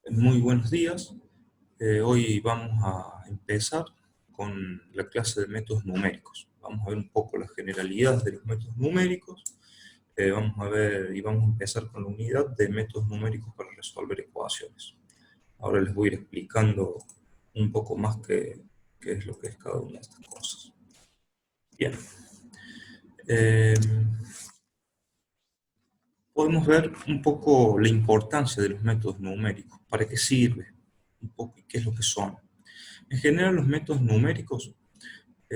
Muy buenos días. Hoy vamos a empezar con la clase de métodos numéricos. Vamos a ver un poco las generalidades de los métodos numéricos. Vamos a ver y vamos a empezar con la unidad de métodos numéricos para resolver ecuaciones. Ahora les voy a ir explicando un poco más qué es lo que es cada una de estas cosas. Bien. Podemos ver un poco la importancia de los métodos numéricos, para qué sirve, un poco y qué es lo que son. En general, los métodos numéricos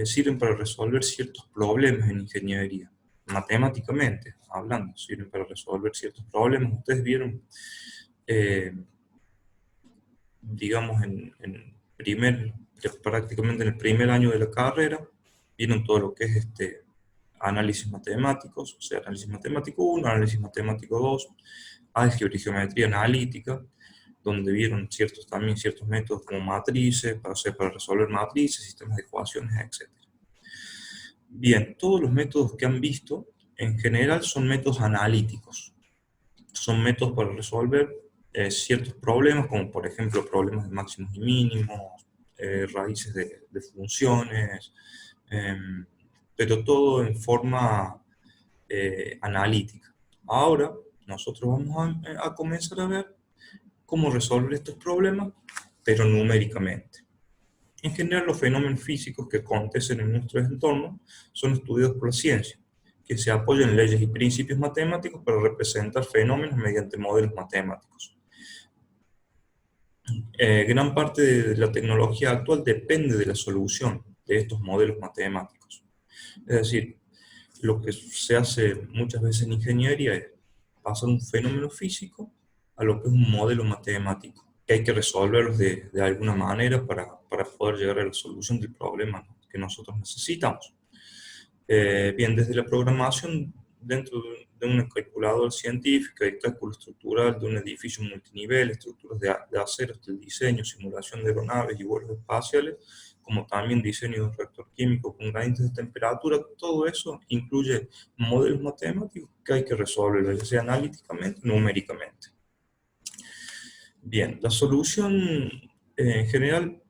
sirven para resolver ciertos problemas en ingeniería. Matemáticamente hablando, sirven para resolver ciertos problemas. Ustedes vieron, eh, digamos, prácticamente en el primer año de la carrera, vieron todo lo que es análisis matemáticos, o sea, análisis matemático 1, análisis matemático 2, álgebra y geometría analítica, donde vieron también ciertos métodos como matrices, para resolver matrices, sistemas de ecuaciones, etc. Bien, todos los métodos que han visto, en general, son métodos analíticos. Son métodos para resolver ciertos problemas, como por ejemplo problemas de máximos y mínimos, raíces de funciones, pero todo en forma analítica. Ahora, nosotros vamos a comenzar a ver cómo resolver estos problemas, pero numéricamente. En general, los fenómenos físicos que acontecen en nuestro entorno son estudiados por la ciencia, que se apoya en leyes y principios matemáticos para representar fenómenos mediante modelos matemáticos. Gran parte de la tecnología actual depende de la solución de estos modelos matemáticos. Es decir, lo que se hace muchas veces en ingeniería es pasar un fenómeno físico a lo que es un modelo matemático, que hay que resolverlos de alguna manera para poder llegar a la solución del problema que nosotros necesitamos. Bien, desde la programación dentro de una calculadora científica y cálculo estructural de un edificio multinivel, estructuras de acero, hasta el diseño, simulación de aeronaves y vuelos espaciales, como también diseño de un reactor químico con gradientes de temperatura, todo eso incluye modelos matemáticos que hay que resolver, ya sea analíticamente o numéricamente. Bien, la solución en general,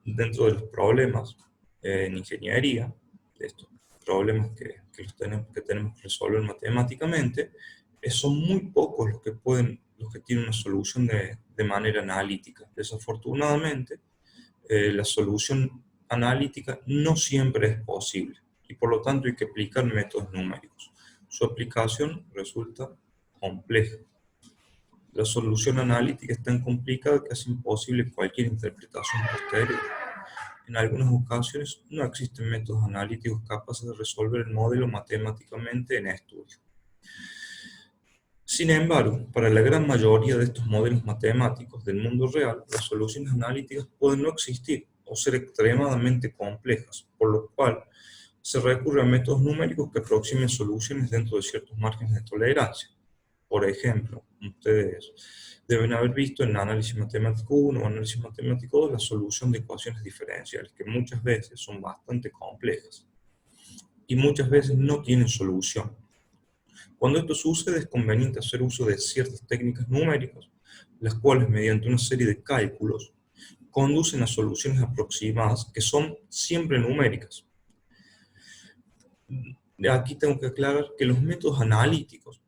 dentro de los problemas en ingeniería, de estos problemas que tenemos que resolver matemáticamente, son muy pocos los que tienen una solución de manera analítica. Desafortunadamente, la solución analítica no siempre es posible y por lo tanto hay que aplicar métodos numéricos. Su aplicación resulta compleja. La solución analítica es tan complicada que es imposible cualquier interpretación posterior. En algunas ocasiones no existen métodos analíticos capaces de resolver el modelo matemáticamente en estudio. Sin embargo, para la gran mayoría de estos modelos matemáticos del mundo real, las soluciones analíticas pueden no existir o ser extremadamente complejas, por lo cual se recurre a métodos numéricos que aproximen soluciones dentro de ciertos márgenes de tolerancia. Por ejemplo, ustedes deben haber visto en análisis matemático 1 o análisis matemático 2 la solución de ecuaciones diferenciales, que muchas veces son bastante complejas y muchas veces no tienen solución. Cuando esto sucede, es conveniente hacer uso de ciertas técnicas numéricas, las cuales, mediante una serie de cálculos, conducen a soluciones aproximadas que son siempre numéricas. Aquí tengo que aclarar que los métodos analíticos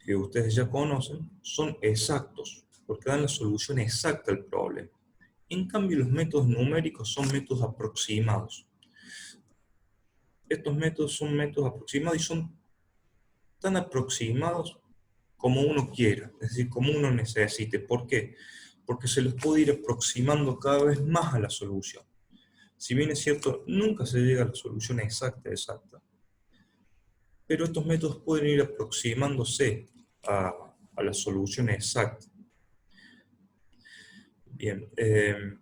que ustedes ya conocen, son exactos, porque dan la solución exacta al problema. En cambio, los métodos numéricos son métodos aproximados. Estos métodos son métodos aproximados y son tan aproximados como uno quiera, es decir, como uno necesite. ¿Por qué? Porque se les puede ir aproximando cada vez más a la solución. Si bien es cierto, nunca se llega a la solución exacta, pero estos métodos pueden ir aproximándose a la solución exacta. Bien,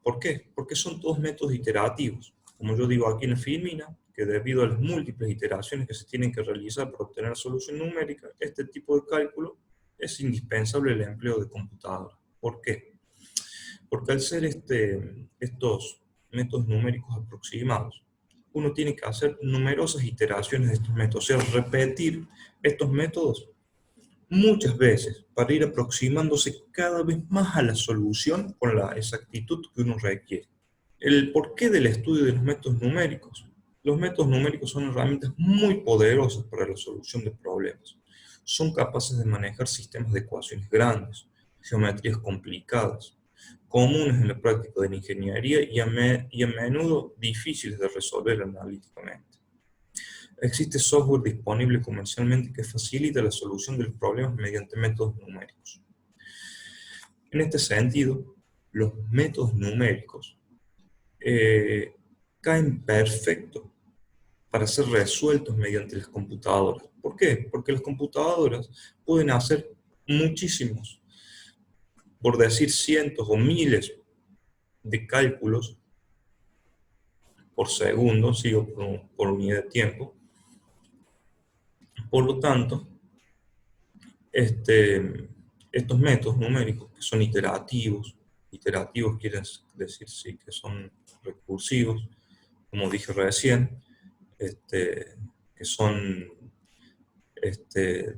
¿por qué? Porque son todos métodos iterativos. Como yo digo aquí en la filmina, que debido a las múltiples iteraciones que se tienen que realizar para obtener la solución numérica, este tipo de cálculo es indispensable el empleo de computadora. ¿Por qué? Porque al ser estos métodos numéricos aproximados, uno tiene que hacer numerosas iteraciones de estos métodos, o sea, repetir estos métodos muchas veces para ir aproximándose cada vez más a la solución con la exactitud que uno requiere. El porqué del estudio de los métodos numéricos. Los métodos numéricos son herramientas muy poderosas para la solución de problemas. Son capaces de manejar sistemas de ecuaciones grandes, geometrías complicadas, comunes en la práctica de la ingeniería y a menudo difíciles de resolver analíticamente. Existe software disponible comercialmente que facilita la solución de los problemas mediante métodos numéricos. En este sentido, los métodos numéricos caen perfecto para ser resueltos mediante las computadoras. ¿Por qué? Porque las computadoras pueden hacer muchísimos, por decir cientos o miles de cálculos por segundo, sigo por unidad de tiempo. Por lo tanto, estos métodos numéricos que son iterativos quiere decir sí, que son recursivos, como dije recién, que son,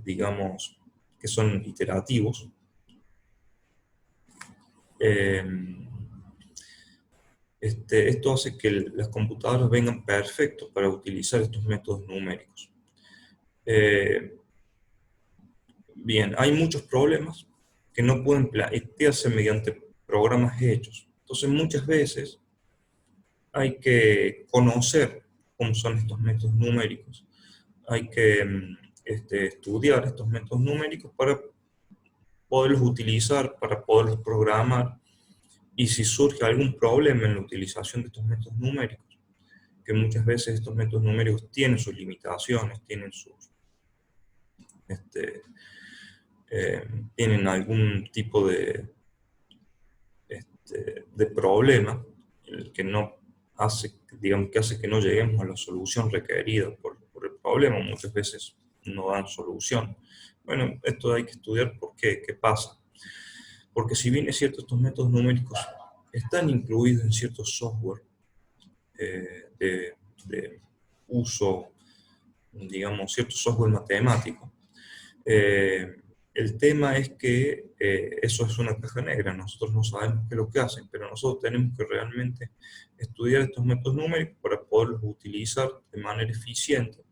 digamos, que son iterativos. Esto hace que las computadoras vengan perfectos para utilizar estos métodos numéricos. Bien, hay muchos problemas que no pueden plantearse mediante programas hechos. Entonces, muchas veces hay que conocer cómo son estos métodos numéricos. Hay que estudiar estos métodos numéricos para poderlos utilizar, para poderlos programar. Y si surge algún problema en la utilización de estos métodos numéricos, que muchas veces estos métodos numéricos tienen sus limitaciones, tienen algún tipo de problema, el que no hace, digamos, que hace que no lleguemos a la solución requerida por el problema, muchas veces no dan solución. Bueno, esto hay que estudiar por qué pasa. Porque si bien es cierto, estos métodos numéricos están incluidos en ciertos software de uso, digamos, cierto software matemático, el tema es que eso es una caja negra, nosotros no sabemos qué es lo que hacen, pero nosotros tenemos que realmente estudiar estos métodos numéricos para poderlos utilizar de manera eficiente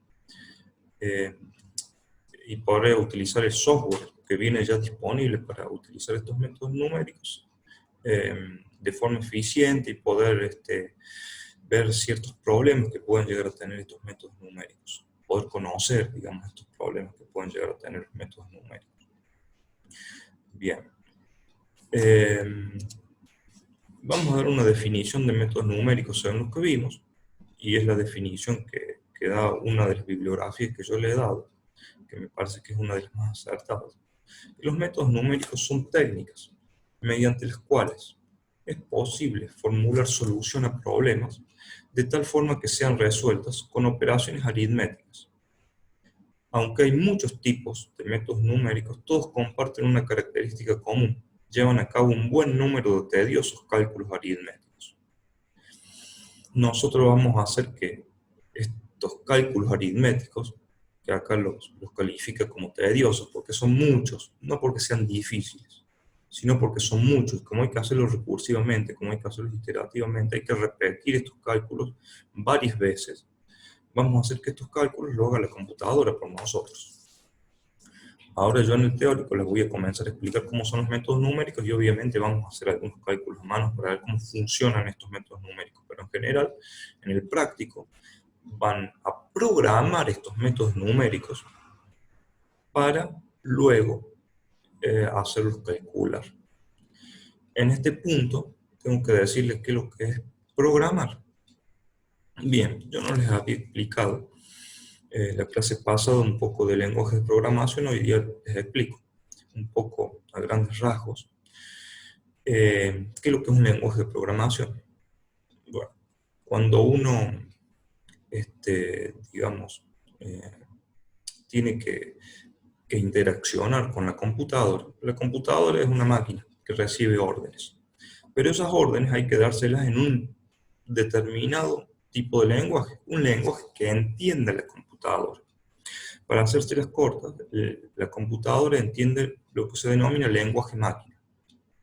y poder utilizar el software que viene ya disponible para utilizar estos métodos numéricos de forma eficiente y poder ver ciertos problemas que pueden llegar a tener estos métodos numéricos, poder conocer, digamos, estos problemas que pueden llegar a tener los métodos numéricos. Bien. Vamos a dar una definición de métodos numéricos según lo que vimos, y es la definición que da una de las bibliografías que yo le he dado, que me parece que es una de las más acertadas. Los métodos numéricos son técnicas mediante las cuales es posible formular solución a problemas de tal forma que sean resueltas con operaciones aritméticas. Aunque hay muchos tipos de métodos numéricos, todos comparten una característica común: llevan a cabo un buen número de tediosos cálculos aritméticos. Nosotros vamos a hacer que estos cálculos aritméticos, que acá los califica como tediosos, porque son muchos, no porque sean difíciles, sino porque son muchos. Como hay que hacerlos recursivamente, como hay que hacerlos iterativamente, hay que repetir estos cálculos varias veces. Vamos a hacer que estos cálculos lo haga la computadora por nosotros. Ahora yo en el teórico les voy a comenzar a explicar cómo son los métodos numéricos y obviamente vamos a hacer algunos cálculos a mano para ver cómo funcionan estos métodos numéricos. Pero en general, en el práctico, van a programar estos métodos numéricos para luego hacerlos calcular. En este punto, tengo que decirles qué es lo que es programar. Bien, yo no les había explicado la clase pasada un poco de lenguaje de programación, hoy día les explico un poco a grandes rasgos qué es lo que es un lenguaje de programación. Bueno, cuando uno, digamos, tiene que interaccionar con la computadora es una máquina que recibe órdenes, pero esas órdenes hay que dárselas en un determinado tipo de lenguaje, un lenguaje que entienda la computadora. Para hacérselas cortas, la computadora entiende lo que se denomina lenguaje máquina,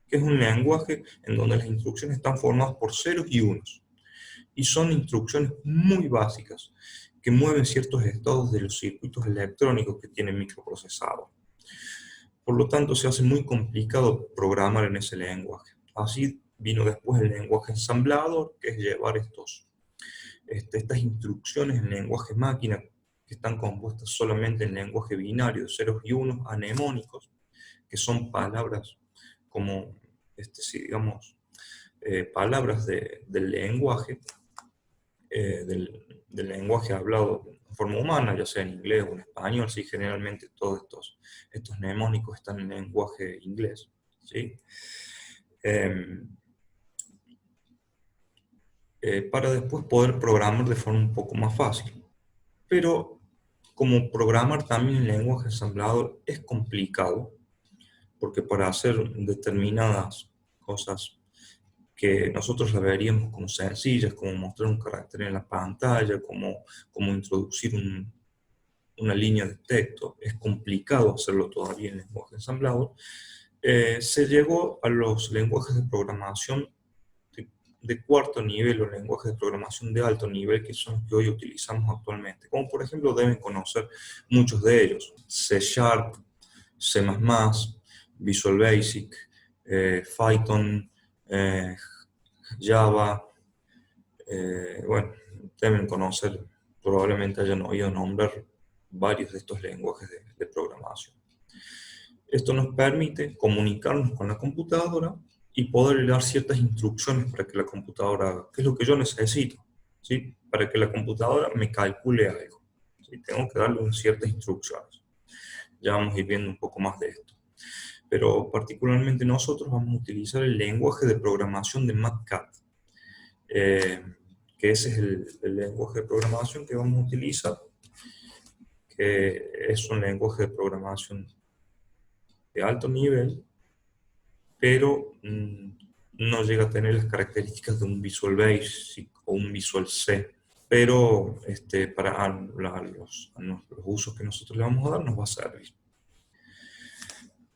que es un lenguaje en donde las instrucciones están formadas por ceros y unos, y son instrucciones muy básicas que mueven ciertos estados de los circuitos electrónicos que tiene el microprocesador. Por lo tanto, se hace muy complicado programar en ese lenguaje. Así vino después el lenguaje ensamblador, que es llevar estas instrucciones en lenguaje máquina, que están compuestas solamente en lenguaje binario de ceros y unos, anemónicos, que son palabras como, si digamos, palabras del lenguaje, del lenguaje hablado de forma humana, ya sea en inglés o en español. Sí, generalmente todos estos mnemónicos están en lenguaje inglés, ¿sí? Para después poder programar de forma un poco más fácil. Pero como programar también en lenguaje ensamblador es complicado, porque para hacer determinadas cosas que nosotros las veríamos como sencillas, como mostrar un carácter en la pantalla, como introducir una línea de texto, es complicado hacerlo todavía en lenguaje ensamblador. Se llegó a los lenguajes de programación de cuarto nivel o lenguajes de programación de alto nivel, que son los que hoy utilizamos actualmente, como por ejemplo deben conocer muchos de ellos: C#, C++, Visual Basic, Python, Java. Bueno, deben conocer, probablemente hayan oído nombrar varios de estos lenguajes de programación. Esto nos permite comunicarnos con la computadora y poder dar ciertas instrucciones para que la computadora haga. ¿Qué es lo que yo necesito? ¿Sí? Para que la computadora me calcule algo, ¿sí? Tengo que darle ciertas instrucciones. Ya vamos a ir viendo un poco más de esto. Pero particularmente nosotros vamos a utilizar el lenguaje de programación de MATCAT, que ese es el lenguaje de programación que vamos a utilizar, que es un lenguaje de programación de alto nivel, pero no llega a tener las características de un Visual Basic o un Visual C. Pero para los usos que nosotros le vamos a dar nos va a servir.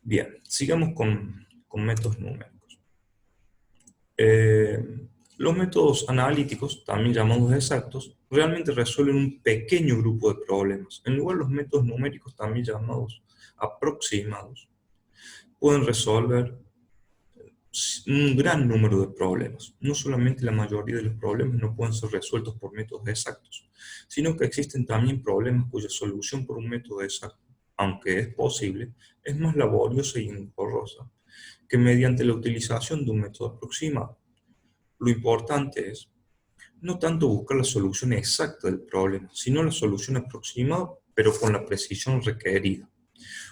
Bien, sigamos con métodos numéricos. Los métodos analíticos, también llamados exactos, realmente resuelven un pequeño grupo de problemas. En lugar, los métodos numéricos, también llamados aproximados, pueden resolver un gran número de problemas. No solamente la mayoría de los problemas no pueden ser resueltos por métodos exactos, sino que existen también problemas cuya solución por un método exacto, aunque es posible, es más laboriosa y engorrosa que mediante la utilización de un método aproximado. Lo importante es no tanto buscar la solución exacta del problema, sino la solución aproximada, pero con la precisión requerida.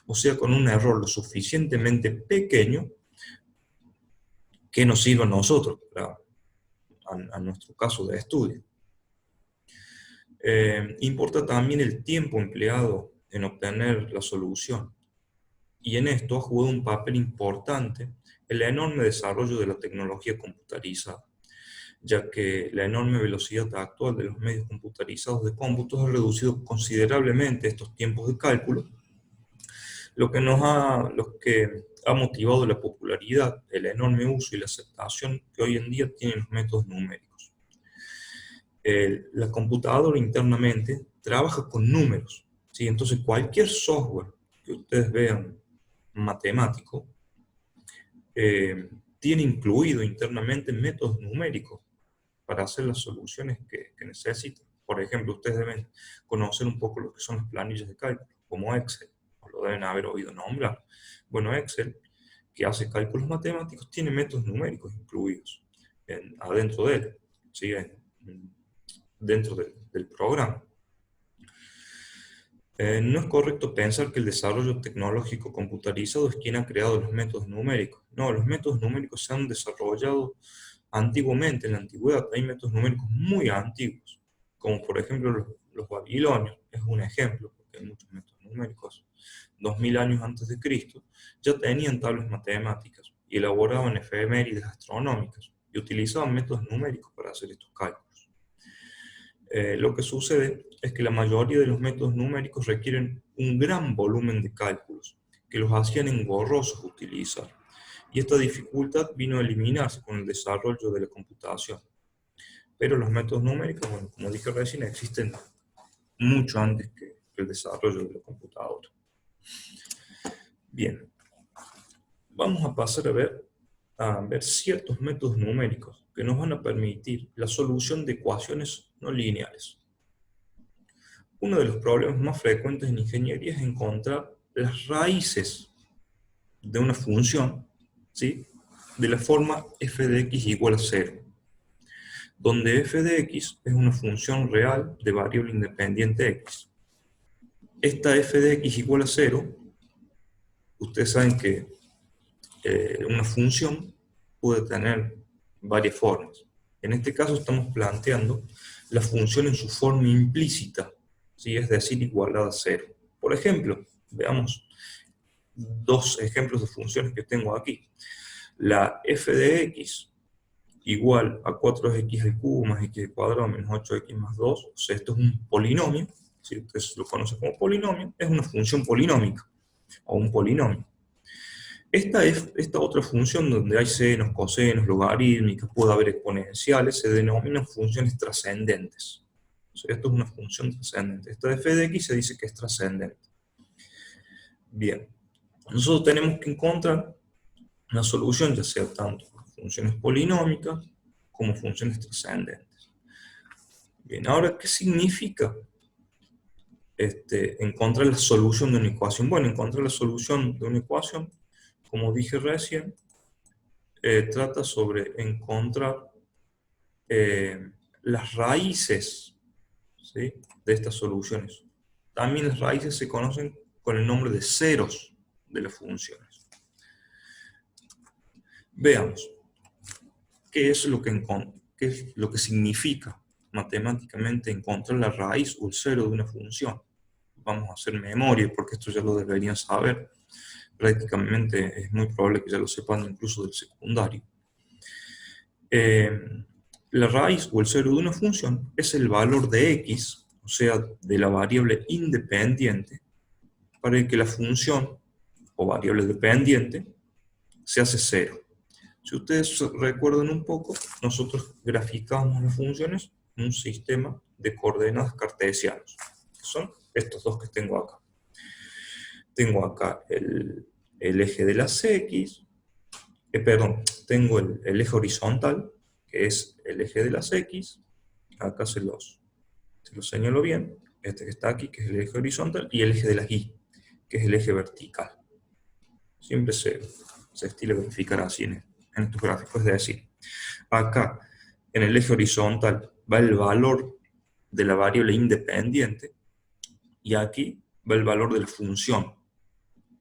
O sea, con un error lo suficientemente pequeño que nos sirva a nosotros, a nuestro caso de estudio. Importa también el tiempo empleado en obtener la solución. Y en esto ha jugado un papel importante el enorme desarrollo de la tecnología computarizada, ya que la enorme velocidad actual de los medios computarizados de cómputos ha reducido considerablemente estos tiempos de cálculo, lo que ha motivado la popularidad, el enorme uso y la aceptación que hoy en día tienen los métodos numéricos. La computadora internamente trabaja con números, ¿sí? Entonces cualquier software que ustedes vean matemático tiene incluido internamente métodos numéricos para hacer las soluciones que necesitan. Por ejemplo, ustedes deben conocer un poco lo que son las planillas de cálculo, como Excel, o lo deben haber oído nombrar. Bueno, Excel, que hace cálculos matemáticos, tiene métodos numéricos incluidos adentro de él, ¿sí? Dentro del programa. No es correcto pensar que el desarrollo tecnológico computarizado es quien ha creado los métodos numéricos. No, los métodos numéricos se han desarrollado antiguamente, en la antigüedad. Hay métodos numéricos muy antiguos, como por ejemplo los babilonios, es un ejemplo, porque hay muchos métodos numéricos. 2000 años antes de Cristo ya tenían tablas matemáticas y elaboraban efemérides astronómicas y utilizaban métodos numéricos para hacer estos cálculos. Lo que sucede es que la mayoría de los métodos numéricos requieren un gran volumen de cálculos, que los hacían engorrosos utilizar. Y esta dificultad vino a eliminarse con el desarrollo de la computación. Pero los métodos numéricos, bueno, como dije recién, existen mucho antes que el desarrollo de la computadora. Bien, vamos a pasar a ver ciertos métodos numéricos que nos van a permitir la solución de ecuaciones no lineales. Uno de los problemas más frecuentes en ingeniería es encontrar las raíces de una función, ¿sí?, de la forma f de x igual a 0, donde f de x es una función real de variable independiente x. Esta f de x igual a 0, ustedes saben que una función puede tener varias formas. En este caso estamos planteando la función en su forma implícita, ¿sí?, es decir, igualada a 0. Por ejemplo, veamos dos ejemplos de funciones que tengo aquí. La f de x igual a 4x al cubo más x al cuadrado menos 8x más 2, o sea, esto es un polinomio, si ustedes lo conocen como polinomio, es una función polinómica, o un polinomio. Esta otra función donde hay senos, cosenos, logarítmicas, puede haber exponenciales, se denominan funciones trascendentes. O sea, esto es una función trascendente. Esta de f de x se dice que es trascendente. Bien, nosotros tenemos que encontrar una solución, ya sea tanto por funciones polinómicas como funciones trascendentes. Bien, ahora, ¿qué significa encontrar la solución de una ecuación? Bueno, encontrar la solución de una ecuación, como dije recién, trata sobre encontrar las raíces, ¿sí?, de estas soluciones. También las raíces se conocen con el nombre de ceros de las funciones. Veamos, ¿qué es lo que significa matemáticamente encontrar la raíz o el cero de una función? Vamos a hacer memoria, porque esto ya lo deberían saber. Prácticamente es muy probable que ya lo sepan incluso del secundario. La raíz o el cero de una función es el valor de x, o sea, de la variable independiente, para el que la función o variable dependiente se hace cero. Si ustedes recuerdan un poco, nosotros graficamos las funciones en un sistema de coordenadas cartesianos, que son estos dos que tengo acá. Tengo acá el eje de las x, tengo el eje horizontal, que es el eje de las x, acá se los señalo bien, este que está aquí, que es el eje horizontal, y el eje de las y, que es el eje vertical. Siempre se estila verificar así en estos gráficos, es decir, acá en el eje horizontal va el valor de la variable independiente, y aquí va el valor de la función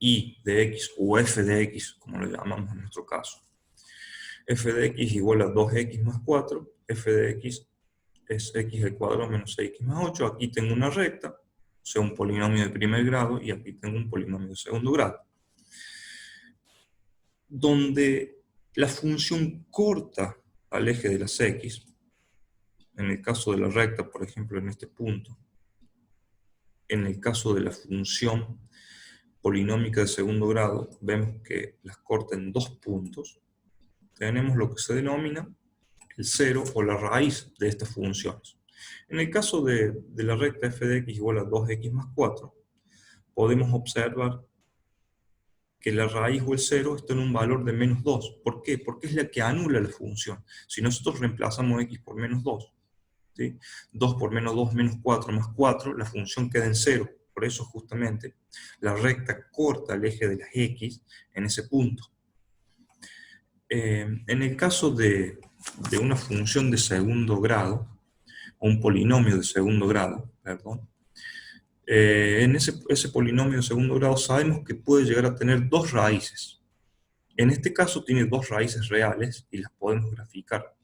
y de x, o f de x, como lo llamamos en nuestro caso. F de x igual a 2x más 4, f de x es x al cuadrado menos 6x más 8, aquí tengo una recta, o sea, un polinomio de primer grado, y aquí tengo un polinomio de segundo grado. Donde la función corta al eje de las x, en el caso de la recta, por ejemplo, en este punto, en el caso de la función polinómica de segundo grado, vemos que las corta en dos puntos, tenemos lo que se denomina el cero o la raíz de estas funciones. En el caso de la recta f de x igual a 2x más 4, podemos observar que la raíz o el cero está en un valor de menos 2. ¿Por qué? Porque es la que anula la función. Si nosotros reemplazamos x por menos 2, ¿sí?, 2 por menos 2 menos 4 más 4, la función queda en 0. Por eso justamente la recta corta el eje de las x en ese punto. En el caso de una función de segundo grado, o un polinomio de segundo grado, perdón, en ese polinomio de segundo grado sabemos que puede llegar a tener dos raíces. En este caso tiene dos raíces reales y las podemos graficar.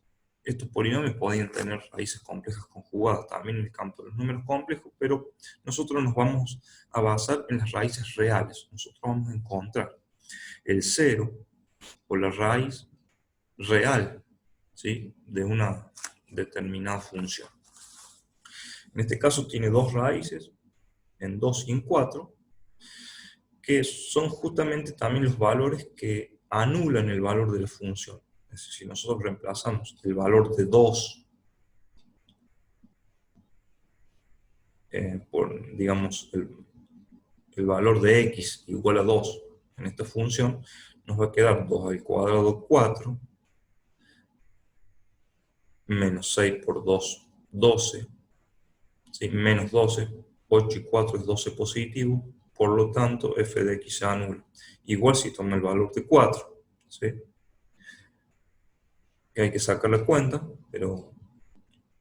Estos polinomios podrían tener raíces complejas conjugadas también en el campo de los números complejos, pero nosotros nos vamos a basar en las raíces reales. Nosotros vamos a encontrar el cero o la raíz real, ¿sí?, de una determinada función. En este caso tiene dos raíces, en 2 y en 4, que son justamente también los valores que anulan el valor de la función. Es decir, si nosotros reemplazamos el valor de 2 por, digamos, el valor de x igual a 2 en esta función, nos va a quedar 2 al cuadrado 4, menos 6 por 2, 12, ¿sí? Menos 12, 8 y 4 es 12 positivo, por lo tanto f de x se anula. Igual si toma el valor de 4, ¿sí? Y hay que sacar la cuenta, pero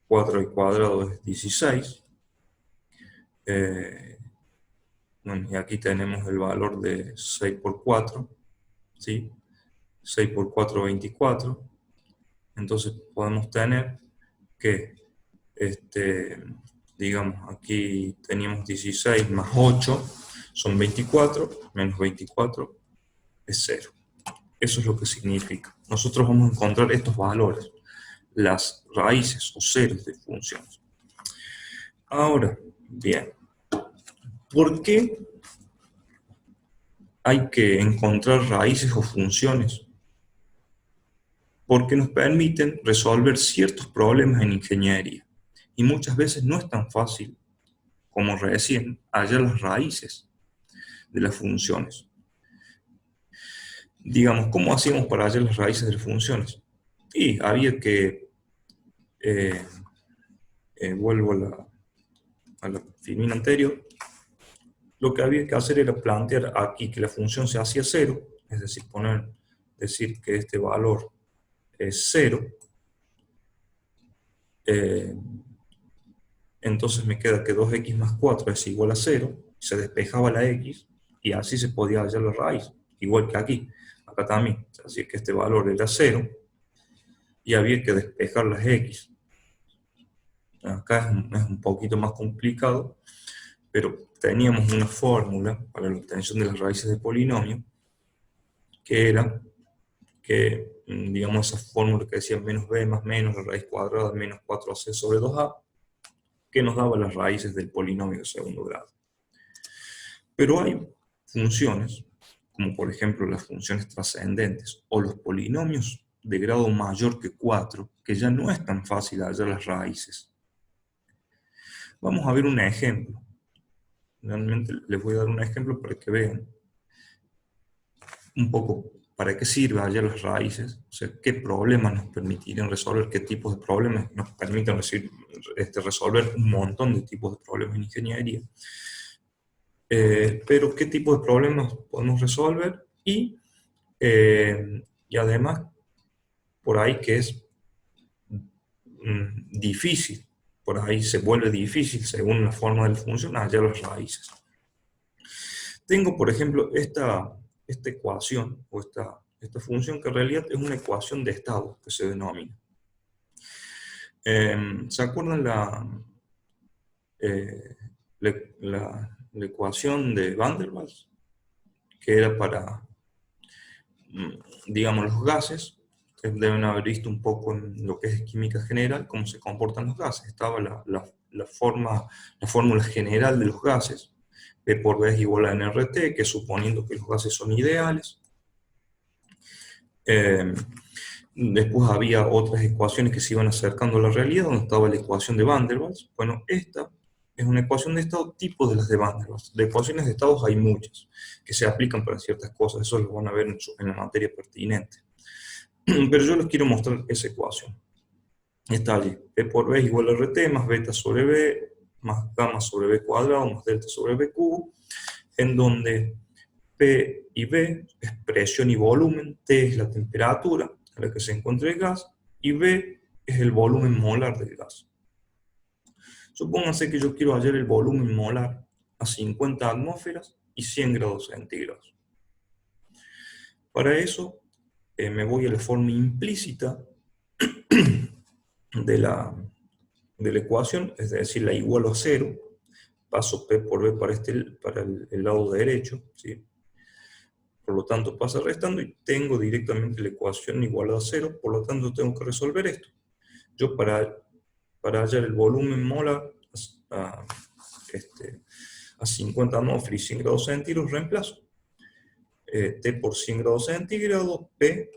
4 al cuadrado es 16. Bueno, y aquí tenemos el valor de 6 por 4, ¿sí? 6 por 4, 24. Entonces podemos tener que, digamos, aquí teníamos 16 más 8, son 24, menos 24 es 0. Eso es lo que significa. Nosotros vamos a encontrar estos valores, las raíces o ceros de funciones. Ahora, bien, ¿por qué hay que encontrar raíces o funciones? Porque nos permiten resolver ciertos problemas en ingeniería. Y muchas veces no es tan fácil como recién hallar las raíces de las funciones. Digamos, ¿cómo hacíamos para hallar las raíces de las funciones? Y había que, eh, vuelvo a la filmina anterior, lo que había que hacer era plantear aquí que la función se hacía 0, es decir, decir que este valor es 0, entonces me queda que 2x más 4 es igual a 0, se despejaba la x, y así se podía hallar la raíz, igual que aquí, acá también, así que este valor era 0, y había que despejar las x. Acá es un poquito más complicado, pero teníamos una fórmula para la obtención de las raíces de polinomio, que era que, digamos, esa fórmula que decía menos b más menos la raíz cuadrada menos 4ac sobre 2a, que nos daba las raíces del polinomio de segundo grado. Pero hay funciones, como por ejemplo las funciones trascendentes o los polinomios de grado mayor que 4, que ya no es tan fácil hallar las raíces. Vamos a ver un ejemplo. Realmente les voy a dar un ejemplo para que vean un poco para qué sirve hallar las raíces, o sea, qué problemas nos permitirían resolver, qué tipos de problemas nos permiten resolver un montón de tipos de problemas en ingeniería. Pero qué tipo de problemas podemos resolver y además por ahí que es difícil, por ahí se vuelve difícil según la forma de la función hallar las raíces. Tengo, por ejemplo, esta ecuación o esta función que en realidad es una ecuación de estado que se denomina. ¿Se acuerdan la ecuación de Van der Waals? Que era para, digamos, los gases. Ustedes deben haber visto un poco en lo que es química general, cómo se comportan los gases. Estaba la fórmula general de los gases. P por V es igual a nRT, que suponiendo que los gases son ideales. Después había otras ecuaciones que se iban acercando a la realidad, donde estaba la ecuación de Van der Waals. Bueno, esta es una ecuación de estado tipo de las de Van der Waals. De ecuaciones de estados hay muchas, que se aplican para ciertas cosas, eso lo van a ver en la materia pertinente. Pero yo les quiero mostrar esa ecuación. Está allí, P por V es igual a RT más beta sobre B, más gamma sobre B cuadrado, más delta sobre B cubo, en donde P y B es presión y volumen, T es la temperatura a la que se encuentra el gas, y B es el volumen molar del gas. Supónganse que yo quiero hallar el volumen molar a 50 atmósferas y 100 grados centígrados. Para eso me voy a la forma implícita de la ecuación, es decir, la igualo a 0, paso P por B para el lado derecho, ¿sí? Por lo tanto pasa restando y tengo directamente la ecuación igualada a 0, por lo tanto tengo que resolver esto. Yo para hallar el volumen molar a, a 50 atmósferas y 100 grados centígrados, reemplazo. T por 100 grados centígrados, P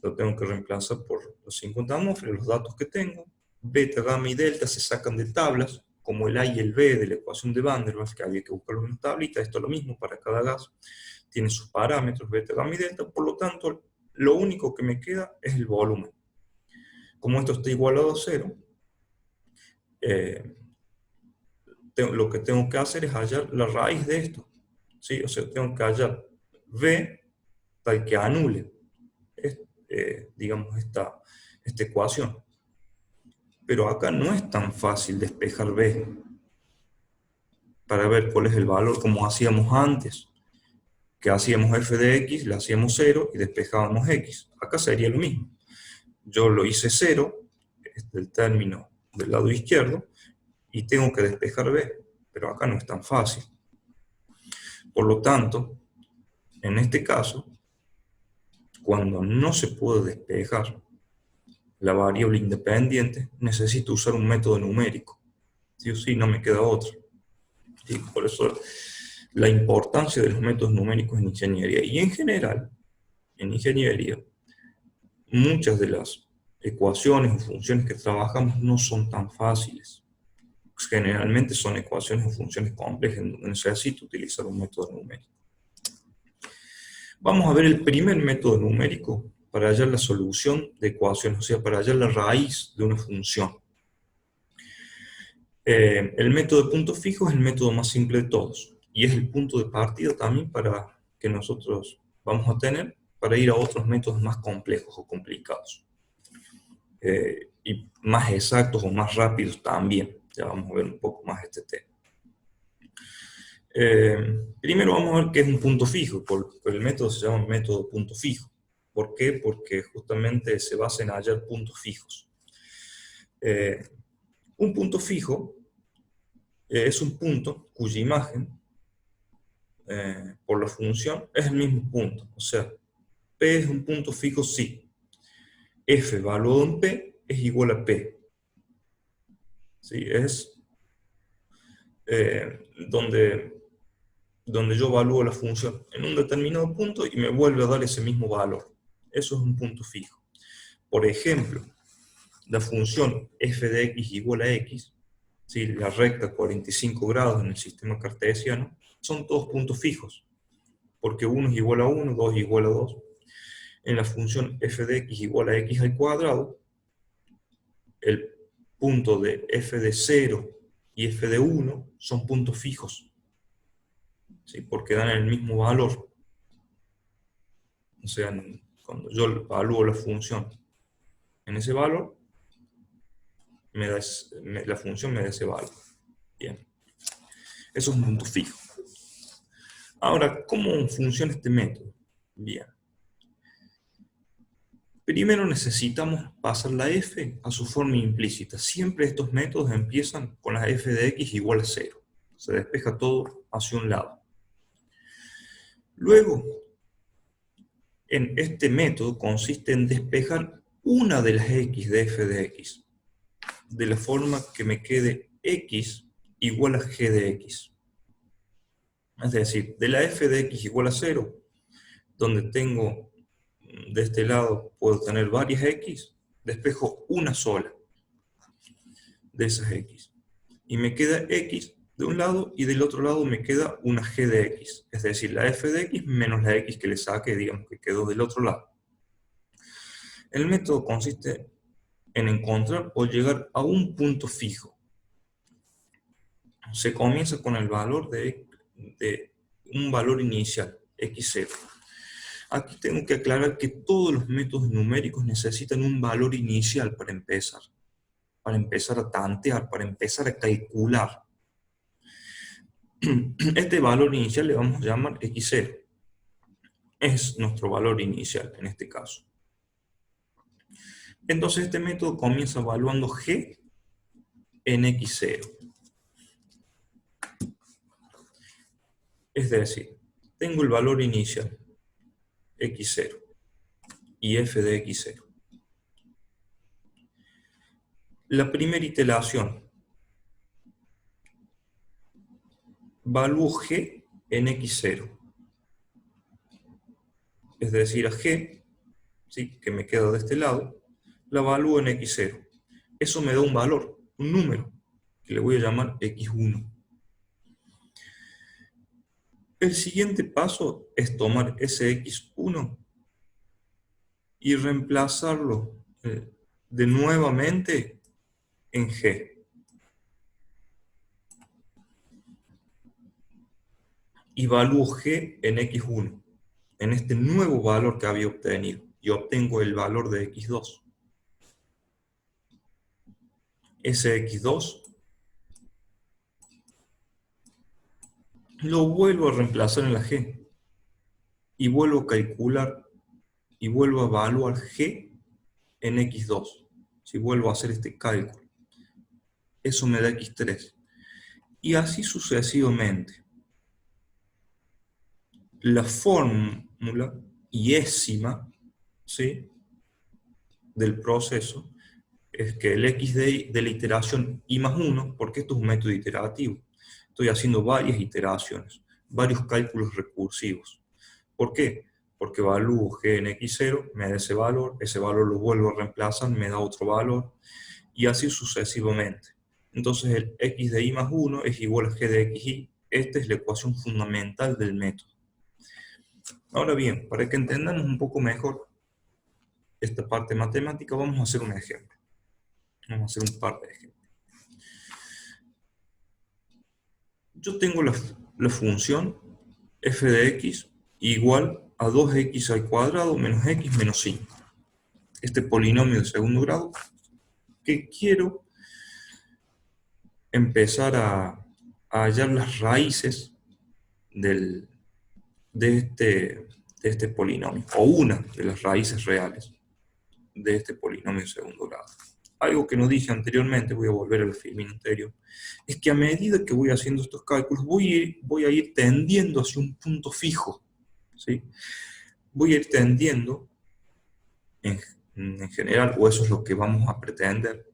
lo tengo que reemplazar por los 50 atmósferas, los datos que tengo. Beta, gamma y delta se sacan de tablas, como el A y el B de la ecuación de Van der Waals, que había que buscarlo en una tablita. Esto es lo mismo para cada gas. Tiene sus parámetros, beta, gamma y delta. Por lo tanto, lo único que me queda es el volumen. Como esto está igualado a 0, lo que tengo que hacer es hallar la raíz de esto. ¿Sí? O sea, tengo que hallar V tal que anule, digamos, esta ecuación. Pero acá no es tan fácil despejar B para ver cuál es el valor, como hacíamos antes, que hacíamos f de x, le hacíamos 0 y despejábamos x. Acá sería lo mismo. Yo lo hice 0, el término del lado izquierdo, y tengo que despejar B, pero acá no es tan fácil. Por lo tanto, en este caso, cuando no se puede despejar la variable independiente, necesito usar un método numérico. Sí o sí, no me queda otro. ¿Sí? Por eso la importancia de los métodos numéricos en ingeniería. Y en general, en ingeniería, muchas de las ecuaciones o funciones que trabajamos no son tan fáciles. Generalmente son ecuaciones o funciones complejas en donde necesito utilizar un método numérico. Vamos a ver el primer método numérico para hallar la solución de ecuaciones, o sea, para hallar la raíz de una función. El método de punto fijo es el método más simple de todos, y es el punto de partida también para que nosotros vamos a tener para ir a otros métodos más complejos o complicados. Y más exactos o más rápidos también. Ya vamos a ver un poco más este tema. Primero vamos a ver qué es un punto fijo. Por el método se llama método punto fijo. ¿Por qué? Porque justamente se basa en hallar puntos fijos. Un punto fijo es un punto cuya imagen, por la función, es el mismo punto. O sea, P es un punto fijo si f evaluado en P es igual a P. ¿Sí? Es donde yo evalúo la función en un determinado punto y me vuelve a dar ese mismo valor. Eso es un punto fijo. Por ejemplo, la función f de x igual a x, ¿sí? La recta 45 grados en el sistema cartesiano, son todos puntos fijos, porque 1 es igual a 1, 2 es igual a 2. En la función f de x igual a x al cuadrado, el punto de f de 0 y f de 1 son puntos fijos, ¿sí? Porque dan el mismo valor. O sea, cuando yo evalúo la función en ese valor, la función me da ese valor. Bien. Eso es un punto fijo. Ahora, ¿cómo funciona este método? Bien. Primero necesitamos pasar la f a su forma implícita. Siempre estos métodos empiezan con la f de x igual a 0. Se despeja todo hacia un lado. Luego, en este método consiste en despejar una de las x de f de x, de la forma que me quede x igual a g de x. Es decir, de la f de x igual a 0, donde tengo de este lado, puedo tener varias x, despejo una sola de esas x. Y me queda x de un lado y del otro lado me queda una g de x. Es decir, la f de x menos la x que le saque, digamos que quedó del otro lado. El método consiste en encontrar o llegar a un punto fijo. Se comienza con el valor de un valor inicial, x0. Aquí tengo que aclarar que todos los métodos numéricos necesitan un valor inicial para empezar a tantear, para empezar a calcular. Este valor inicial le vamos a llamar x0. Es nuestro valor inicial en este caso. Entonces este método comienza evaluando g en x0. Es decir, tengo el valor inicial, x0, y f de x0. La primera iteración evalúo G en X0. Es decir, a G, ¿sí?, que me queda de este lado, la evalúo en X0. Eso me da un valor, un número, que le voy a llamar X1. El siguiente paso es tomar ese X1 y reemplazarlo de nuevamente en G. Evalúo G en X1, en este nuevo valor que había obtenido, y obtengo el valor de X2. Ese X2 lo vuelvo a reemplazar en la G, y vuelvo a calcular, y vuelvo a evaluar G en X2. Si vuelvo a hacer este cálculo, eso me da X3. Y así sucesivamente. La fórmula iésima, ¿sí?, del proceso es que el x de la iteración i más 1, porque esto es un método iterativo, estoy haciendo varias iteraciones, varios cálculos recursivos. ¿Por qué? Porque evalúo g en x0, me da ese valor lo vuelvo a reemplazar, me da otro valor, y así sucesivamente. Entonces el x de i más 1 es igual a g de xi. Esta es la ecuación fundamental del método. Ahora bien, para que entendamos un poco mejor esta parte matemática, vamos a hacer un ejemplo. Vamos a hacer un par de ejemplos. Yo tengo la función f de x igual a 2x al cuadrado menos x menos 5. Este polinomio de segundo grado que quiero empezar a hallar las raíces de este polinomio, o una de las raíces reales de este polinomio de segundo grado. Algo que no dije anteriormente, voy a volver al film anterior, es que a medida que voy haciendo estos cálculos, voy a ir tendiendo hacia un punto fijo, ¿sí? Voy a ir tendiendo, en general, o eso es lo que vamos a pretender,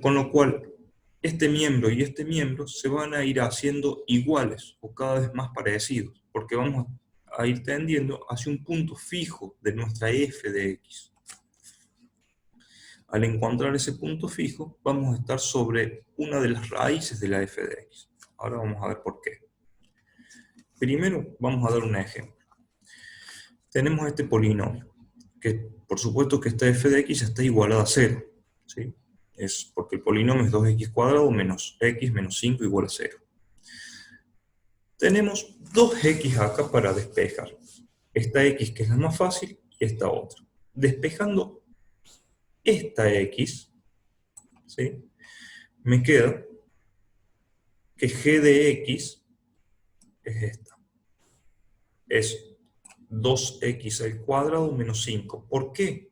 con lo cual este miembro y este miembro se van a ir haciendo iguales, o cada vez más parecidos, porque vamos a ir tendiendo hacia un punto fijo de nuestra f de x. Al encontrar ese punto fijo, vamos a estar sobre una de las raíces de la f de x. Ahora vamos a ver por qué. Primero, vamos a dar un ejemplo. Tenemos este polinomio, que por supuesto que esta f de x está igualada a 0, ¿sí? Es porque el polinomio es 2x cuadrado menos x menos 5 igual a 0. Tenemos 2x acá para despejar. Esta x, que es la más fácil, y esta otra. Despejando esta x, ¿sí?, me queda que g de x es esta. Es 2x al cuadrado menos 5. ¿Por qué?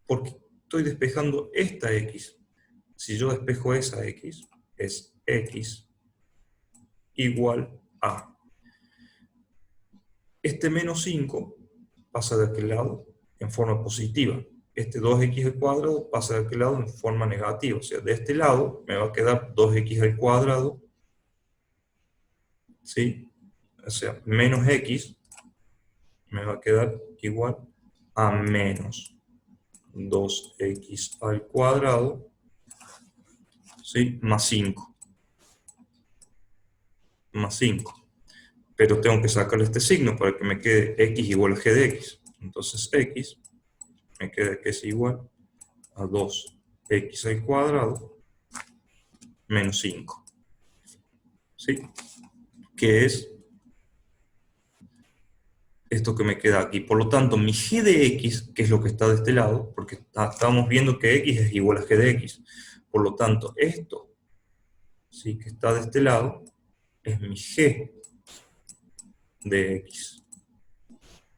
Porque estoy despejando esta x. Si yo despejo esa x, es x igual a... Este menos 5 pasa de aquel lado en forma positiva. Este 2x al cuadrado pasa de aquel lado en forma negativa. O sea, de este lado me va a quedar 2x al cuadrado, ¿sí? O sea, menos x me va a quedar igual a menos 2x al cuadrado, ¿sí?, más 5. Más 5. Pero tengo que sacarle este signo para que me quede x igual a g de x. Entonces x me queda que es igual a 2x al cuadrado menos 5. ¿Sí? Que es esto que me queda aquí. Por lo tanto, mi g de x, que es lo que está de este lado, porque estamos viendo que x es igual a g de x. Por lo tanto, esto, ¿sí?, que está de este lado, es mi g de x.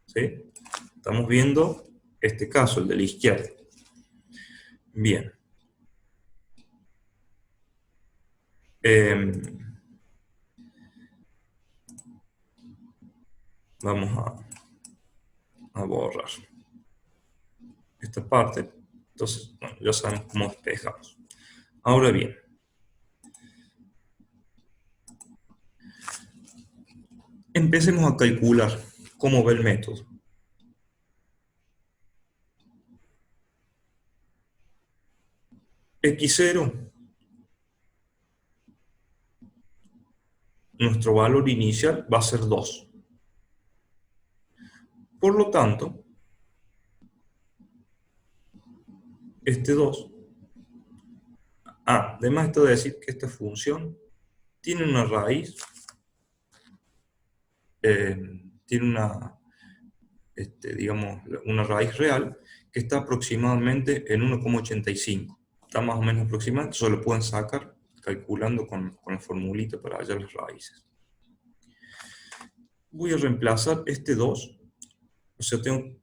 ¿Sí? Estamos viendo este caso, el de la izquierda. Bien. Vamos a borrar esta parte. Entonces, bueno, ya sabemos cómo despejamos. Ahora bien, Empecemos a calcular cómo va el método. X0, nuestro valor inicial va a ser 2. Por lo tanto, este 2, además esto de decir que esta función tiene una raíz, tiene digamos, una raíz real que está aproximadamente en 1,85. Está más o menos aproximada, eso lo pueden sacar calculando con la formulita para hallar las raíces. Voy a reemplazar este 2, o sea, tengo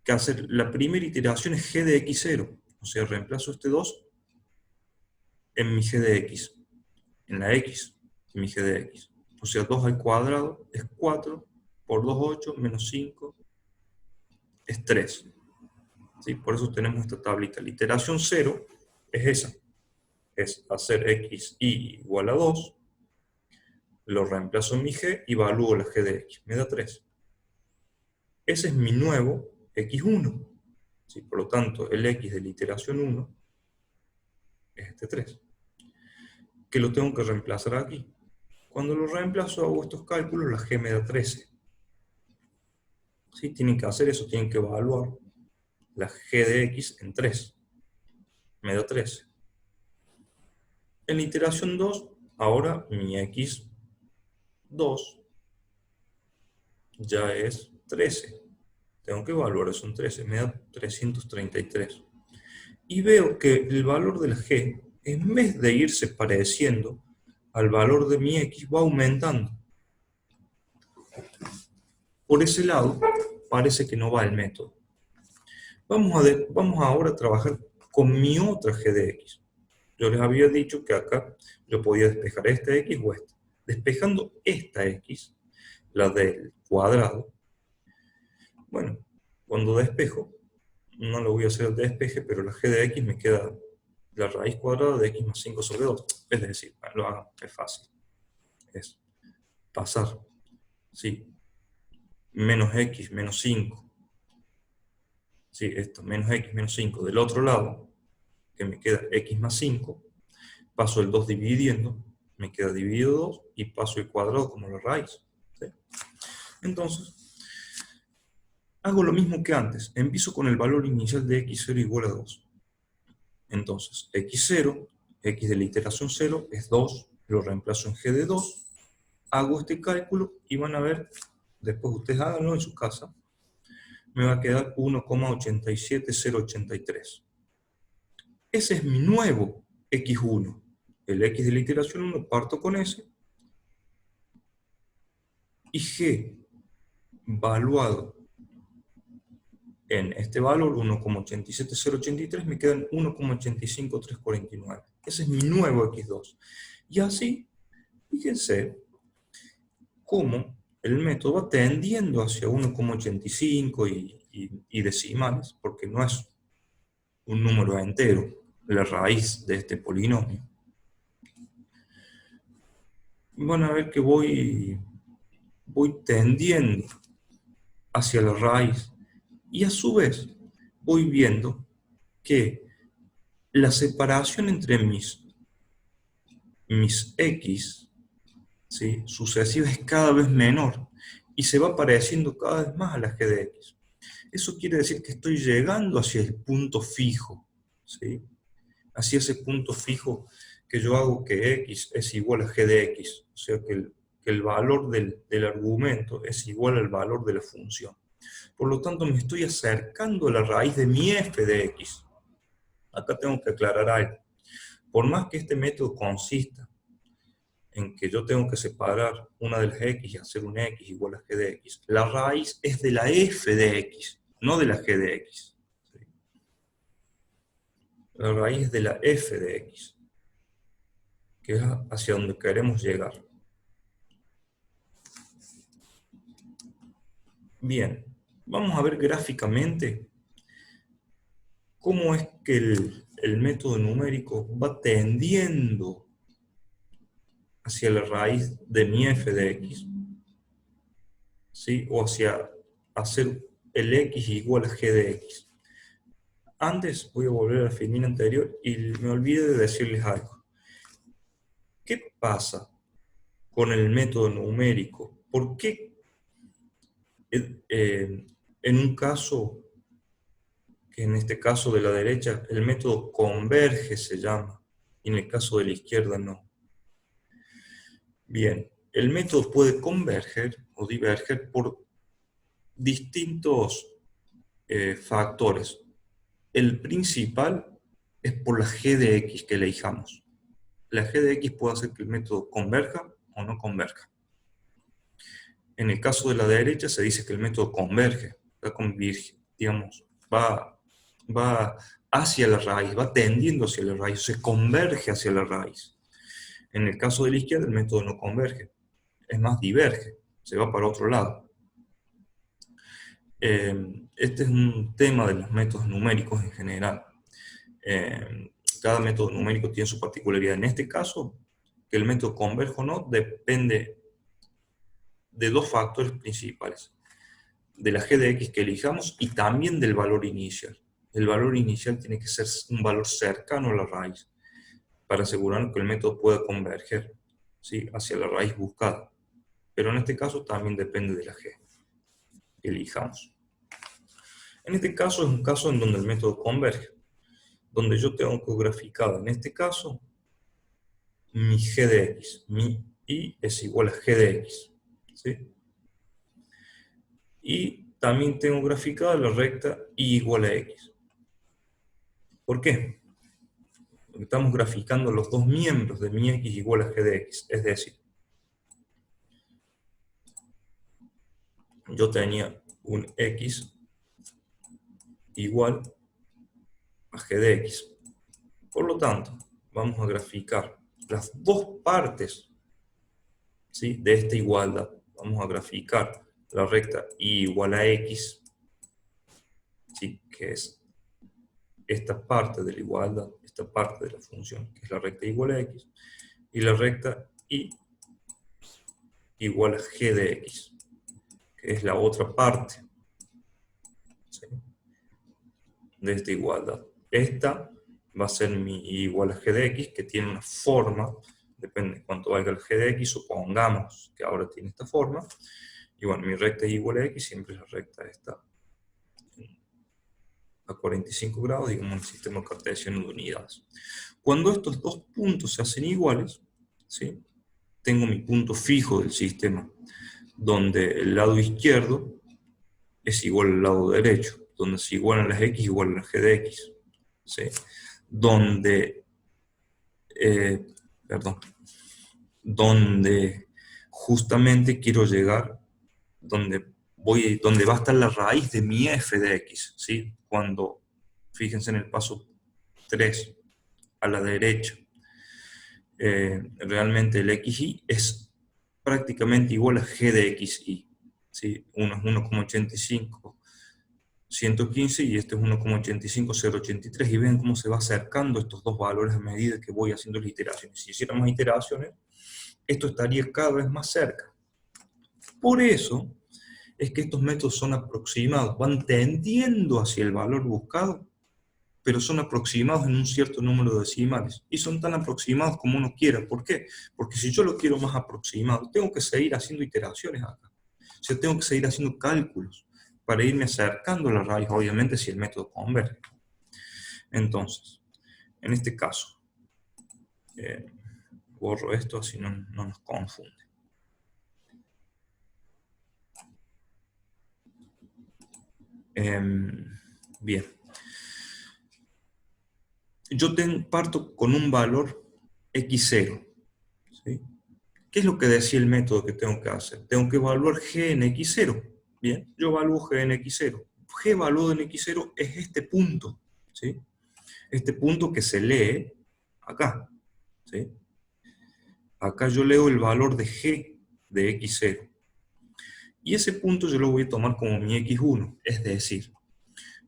que hacer la primera iteración es g de x0, o sea, reemplazo este 2 en mi g de x, en la x, en mi g de x. O sea, 2 al cuadrado es 4, por 2, 8, menos 5 es 3. ¿Sí? Por eso tenemos esta tablita. La iteración 0 es esa, es hacer x igual a 2, lo reemplazo en mi g y evalúo la g de x, me da 3. Ese es mi nuevo x1. ¿Sí? Por lo tanto, el x de la iteración 1 es este 3, que lo tengo que reemplazar aquí. Cuando lo reemplazo hago estos cálculos, la g me da 13. ¿Sí? Tienen que hacer eso, tienen que evaluar la g de x en 3. Me da 13. En la iteración 2, ahora mi x2 ya es 13. Tengo que evaluar eso en 13, me da 333. Y veo que el valor de la g, en vez de irse pareciendo al valor de mi x, va aumentando. Por ese lado, parece que no va el método. Vamos ahora a trabajar con mi otra g de x. Yo les había dicho que acá yo podía despejar esta x o esta. Despejando esta x, la del cuadrado, bueno, cuando despejo, no lo voy a hacer el despeje, pero la g de x me queda la raíz cuadrada de x más 5 sobre 2. Es decir, lo hagan, es fácil. Es pasar, sí, menos x menos 5. Sí, esto, menos x menos 5. Del otro lado, que me queda x más 5, paso el 2 dividiendo, me queda dividido 2, y paso el cuadrado como la raíz. ¿Sí? Entonces, hago lo mismo que antes. Empiezo con el valor inicial de x0 igual a 2. Entonces, x0, x de la iteración 0 es 2, lo reemplazo en g de 2, hago este cálculo y van a ver, después ustedes háganlo en su casa, me va a quedar 1,87083. Ese es mi nuevo x1. El x de la iteración 1 parto con ese, y g valuado en este valor, 1,87083, me quedan 1,85349. Ese es mi nuevo x2. Y así, fíjense cómo el método va tendiendo hacia 1,85 y decimales, porque no es un número entero, la raíz de este polinomio. Van a ver que voy tendiendo hacia la raíz, y a su vez voy viendo que la separación entre mis x, ¿sí?, sucesivas, es cada vez menor y se va pareciendo cada vez más a la g de x. Eso quiere decir que estoy llegando hacia el punto fijo, ¿sí?, hacia ese punto fijo que yo hago que x es igual a g de x, o sea que el valor del argumento es igual al valor de la función. Por lo tanto, me estoy acercando a la raíz de mi f de x. Acá tengo que aclarar algo. Por más que este método consista en que yo tengo que separar una de las x y hacer un x igual a g de x, la raíz es de la f de x, no de la g de x. ¿Sí? La raíz es de la f de x, que es hacia donde queremos llegar. Bien, vamos a ver gráficamente cómo es que el método numérico va tendiendo hacia la raíz de mi f de x. ¿sí? O hacia hacer el x igual a g de x. Antes voy a volver al filmín anterior y me olvidé de decirles algo. ¿Qué pasa con el método numérico? ¿Por qué en un caso, que en este caso de la derecha, el método converge se llama, y en el caso de la izquierda no? Bien, el método puede converger o diverger por distintos factores. El principal es por la g de x que elijamos. La g de x puede hacer que el método converja o no converja. En el caso de la derecha se dice que el método converge, digamos, va hacia la raíz, va tendiendo hacia la raíz, se converge hacia la raíz. En el caso de la izquierda el método no converge, es más diverge, se va para otro lado. Este es un tema de los métodos numéricos en general. Cada método numérico tiene su particularidad. En este caso, que el método converja o no depende de dos factores principales: de la g de x que elijamos y también del valor inicial. El valor inicial tiene que ser un valor cercano a la raíz para asegurarnos que el método pueda converger, ¿sí?, hacia la raíz buscada. Pero en este caso también depende de la g que elijamos. En este caso es un caso en donde el método converge, donde yo tengo que graficar, en este caso, mi g de x. Mi y es igual a g de x, ¿sí? Y también tengo graficada la recta y igual a x. ¿Por qué? Porque estamos graficando los dos miembros de mi x igual a g de x. Es decir, yo tenía un x igual a g de x. Por lo tanto, vamos a graficar las dos partes, ¿sí?, de esta igualdad. Vamos a graficar la recta y igual a x, ¿sí?, que es esta parte de la igualdad, esta parte de la función, que es la recta igual a x, y la recta y igual a g de x, que es la otra parte, ¿sí?, de esta igualdad. Esta va a ser mi y igual a g de x, que tiene una forma, depende de cuánto valga el g de x, supongamos que ahora tiene esta forma, y bueno, mi recta y igual a x siempre es la recta esta a 45 grados, digamos, en el sistema cartesiano de unidades. Cuando estos dos puntos se hacen iguales, ¿sí?, tengo mi punto fijo del sistema, donde el lado izquierdo es igual al lado derecho, donde se igualan las x igual a la g de x, ¿sí?, donde, donde justamente quiero llegar, donde va a estar la raíz de mi f de x, ¿sí? Cuando, fíjense en el paso 3, a la derecha, realmente el xy es prácticamente igual a g de xy, ¿sí? Uno es 1,85, 115 y este es 1,85, 0,83, y ven cómo se va acercando estos dos valores a medida que voy haciendo las iteraciones. Si hiciéramos iteraciones, esto estaría cada vez más cerca. Por eso es que estos métodos son aproximados, van tendiendo hacia el valor buscado, pero son aproximados en un cierto número de decimales, y son tan aproximados como uno quiera. ¿Por qué? Porque si yo lo quiero más aproximado, tengo que seguir haciendo iteraciones acá. O sea, tengo que seguir haciendo cálculos para irme acercando a la raíz, obviamente si el método converge. Entonces, en este caso, borro esto así no nos confunde. Bien. Yo parto con un valor x0, ¿sí? ¿Qué es lo que decía el método que tengo que hacer? Tengo que evaluar g en x0. Bien, yo evalúo g en x0. G evaluado en x0 es este punto, ¿sí? Este punto que se lee acá, ¿sí? Acá yo leo el valor de g de x0. Y ese punto yo lo voy a tomar como mi x1. Es decir,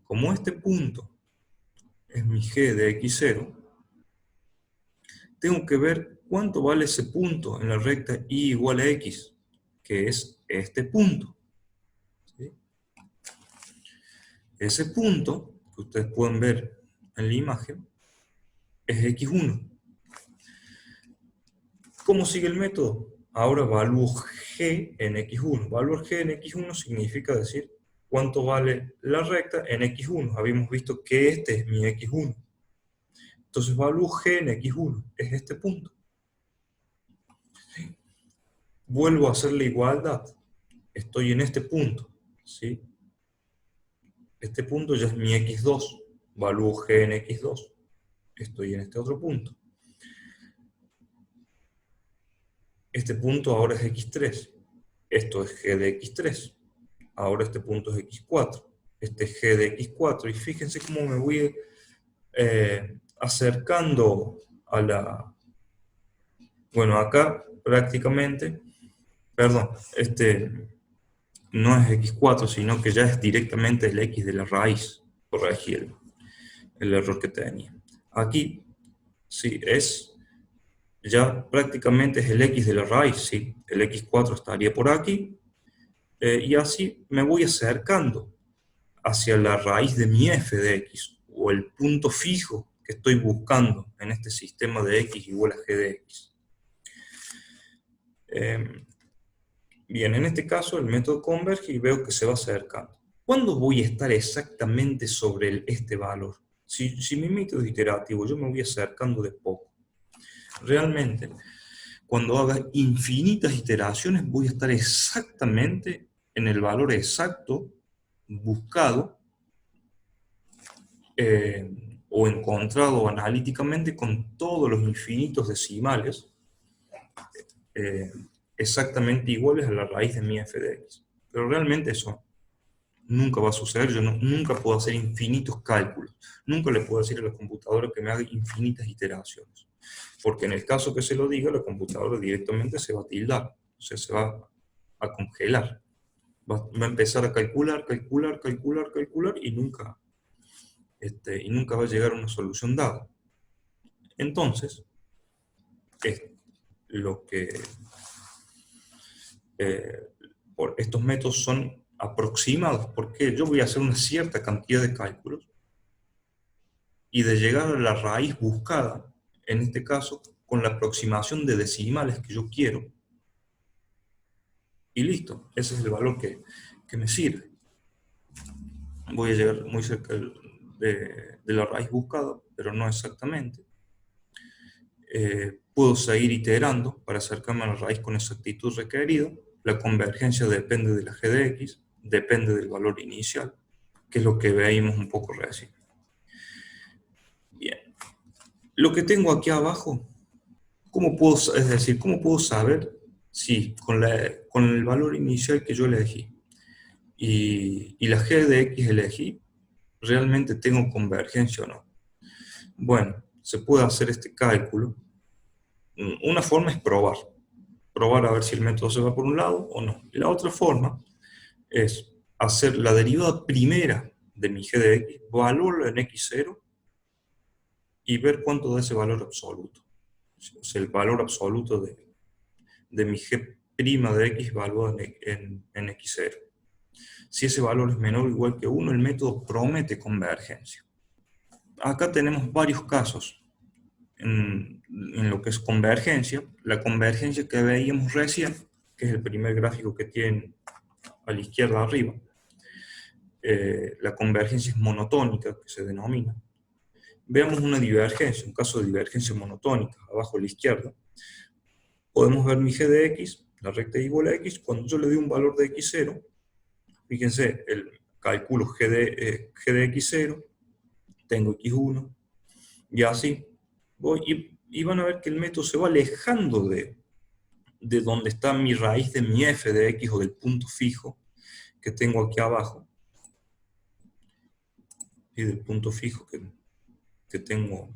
como este punto es mi g de x0, tengo que ver cuánto vale ese punto en la recta y igual a x, que es este punto, Ese punto que ustedes pueden ver en la imagen es x1. ¿Cómo sigue el método? Ahora evalúo g en x1. Evaluar g en x1 significa decir cuánto vale la recta en x1. Habíamos visto que este es mi x1. Entonces evalúo g en x1, es este punto. ¿Sí? Vuelvo a hacer la igualdad. Estoy en este punto. ¿Sí? Este punto ya es mi x2. Evalúo g en x2. Estoy en este otro punto. Este punto ahora es x3. Esto es g de x3. Ahora este punto es x4. Este es g de x4. Y fíjense cómo me voy acercando a la... Bueno, acá prácticamente... Perdón, este no es x4, sino que ya es directamente el x de la raíz. Corregí el error que tenía. Aquí, sí, es... Ya prácticamente es el x de la raíz, ¿sí? El x4 estaría por aquí. Y así me voy acercando hacia la raíz de mi f de x, o el punto fijo que estoy buscando en este sistema de x igual a g de x. Bien, en este caso el método converge y veo que se va acercando. ¿Cuándo voy a estar exactamente sobre este valor? Si mi método es iterativo, yo me voy acercando de poco. Realmente, cuando haga infinitas iteraciones, voy a estar exactamente en el valor exacto buscado o encontrado analíticamente con todos los infinitos decimales eh, exactamente iguales a la raíz de mi f de x. Pero realmente eso nunca va a suceder. Yo nunca puedo hacer infinitos cálculos. Nunca le puedo decir a la computadora que me haga infinitas iteraciones. Porque en el caso que se lo diga, la computadora directamente se va a tildar. O sea, se va a congelar. Va a empezar a calcular, calcular, calcular, calcular y nunca va a llegar a una solución dada. Entonces, es lo que estos métodos son aproximados, porque yo voy a hacer una cierta cantidad de cálculos y de llegar a la raíz buscada, en este caso, con la aproximación de decimales que yo quiero, y listo, ese es el valor que me sirve. Voy a llegar muy cerca de la raíz buscada, pero no exactamente. Puedo seguir iterando para acercarme a la raíz con exactitud requerida. La convergencia depende de la g de x, depende del valor inicial, que es lo que veíamos un poco recién. Bien. Lo que tengo aquí abajo, ¿cómo puedo saber si con el valor inicial que yo elegí y la g de x elegí, realmente tengo convergencia o no? Bueno, se puede hacer este cálculo. Una forma es probar a ver si el método se va por un lado o no. Y la otra forma es hacer la derivada primera de mi g de x, valorarlo en x0 y ver cuánto da ese valor absoluto. O sea, el valor absoluto de mi g' de x evaluado en x0. Si ese valor es menor o igual que 1, el método promete convergencia. Acá tenemos varios casos en lo que es convergencia. La convergencia que veíamos recién, que es el primer gráfico que tienen a la izquierda arriba, la convergencia es monotónica, que se denomina. Veamos una divergencia, un caso de divergencia monotónica, abajo a la izquierda. Podemos ver mi g de x, la recta es igual a x, cuando yo le doy un valor de x0, fíjense, el cálculo g de x0, tengo x1, y así voy, y van a ver que el método se va alejando de donde está mi raíz de mi f de x o del punto fijo que tengo aquí abajo, y del punto fijo que tengo,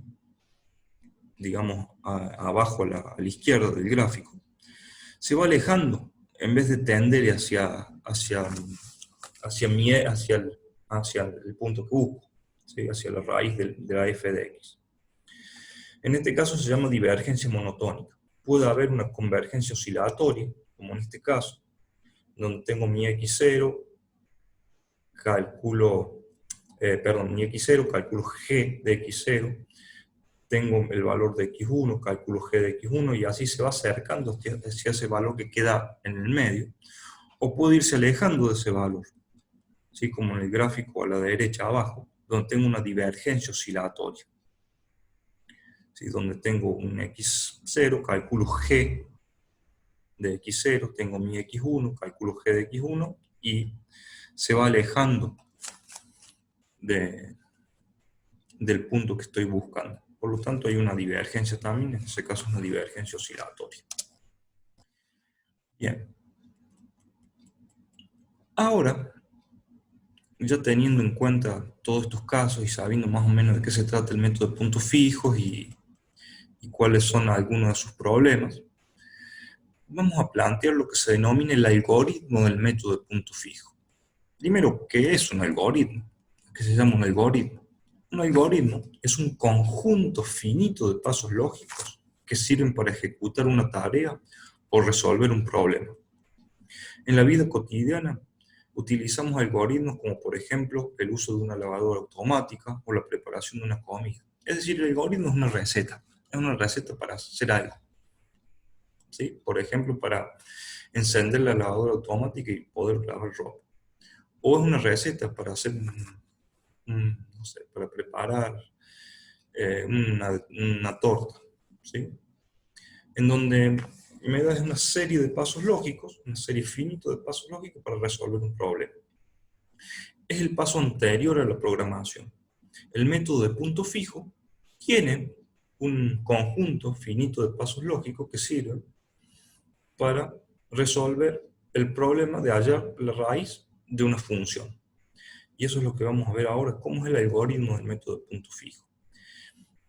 digamos, abajo a la izquierda del gráfico. Se va alejando en vez de tender hacia el punto que busco, ¿sí? Hacia la raíz de la f de x. En este caso se llama divergencia monotónica. Puede haber una convergencia oscilatoria, como en este caso, donde tengo mi x0, calculo mi x0, calculo g de x0, tengo el valor de x1, calculo g de x1, y así se va acercando hacia ese valor que queda en el medio, o puedo irse alejando de ese valor, ¿sí? Como en el gráfico a la derecha abajo, donde tengo una divergencia oscilatoria, ¿sí? Donde tengo un x0, calculo g de x0, tengo mi x1, calculo g de x1, y se va alejando del punto que estoy buscando. Por lo tanto, hay una divergencia también, en este caso una divergencia oscilatoria. Bien. Ahora, ya teniendo en cuenta todos estos casos y sabiendo más o menos de qué se trata el método de puntos fijos y cuáles son algunos de sus problemas, vamos a plantear lo que se denomina el algoritmo del método de puntos fijos. Primero, ¿qué es un algoritmo? ¿Qué se llama un algoritmo? Un algoritmo es un conjunto finito de pasos lógicos que sirven para ejecutar una tarea o resolver un problema. En la vida cotidiana, utilizamos algoritmos como, por ejemplo, el uso de una lavadora automática o la preparación de una comida. Es decir, el algoritmo es una receta para hacer algo. ¿Sí? Por ejemplo, para encender la lavadora automática y poder lavar ropa. O es una receta para hacer no sé, para preparar una torta, ¿sí? En donde me das una serie de pasos lógicos, una serie finita de pasos lógicos para resolver un problema. Es el paso anterior a la programación. El método de punto fijo tiene un conjunto finito de pasos lógicos que sirven para resolver el problema de hallar la raíz de una función. Y eso es lo que vamos a ver ahora, cómo es el algoritmo del método de punto fijo.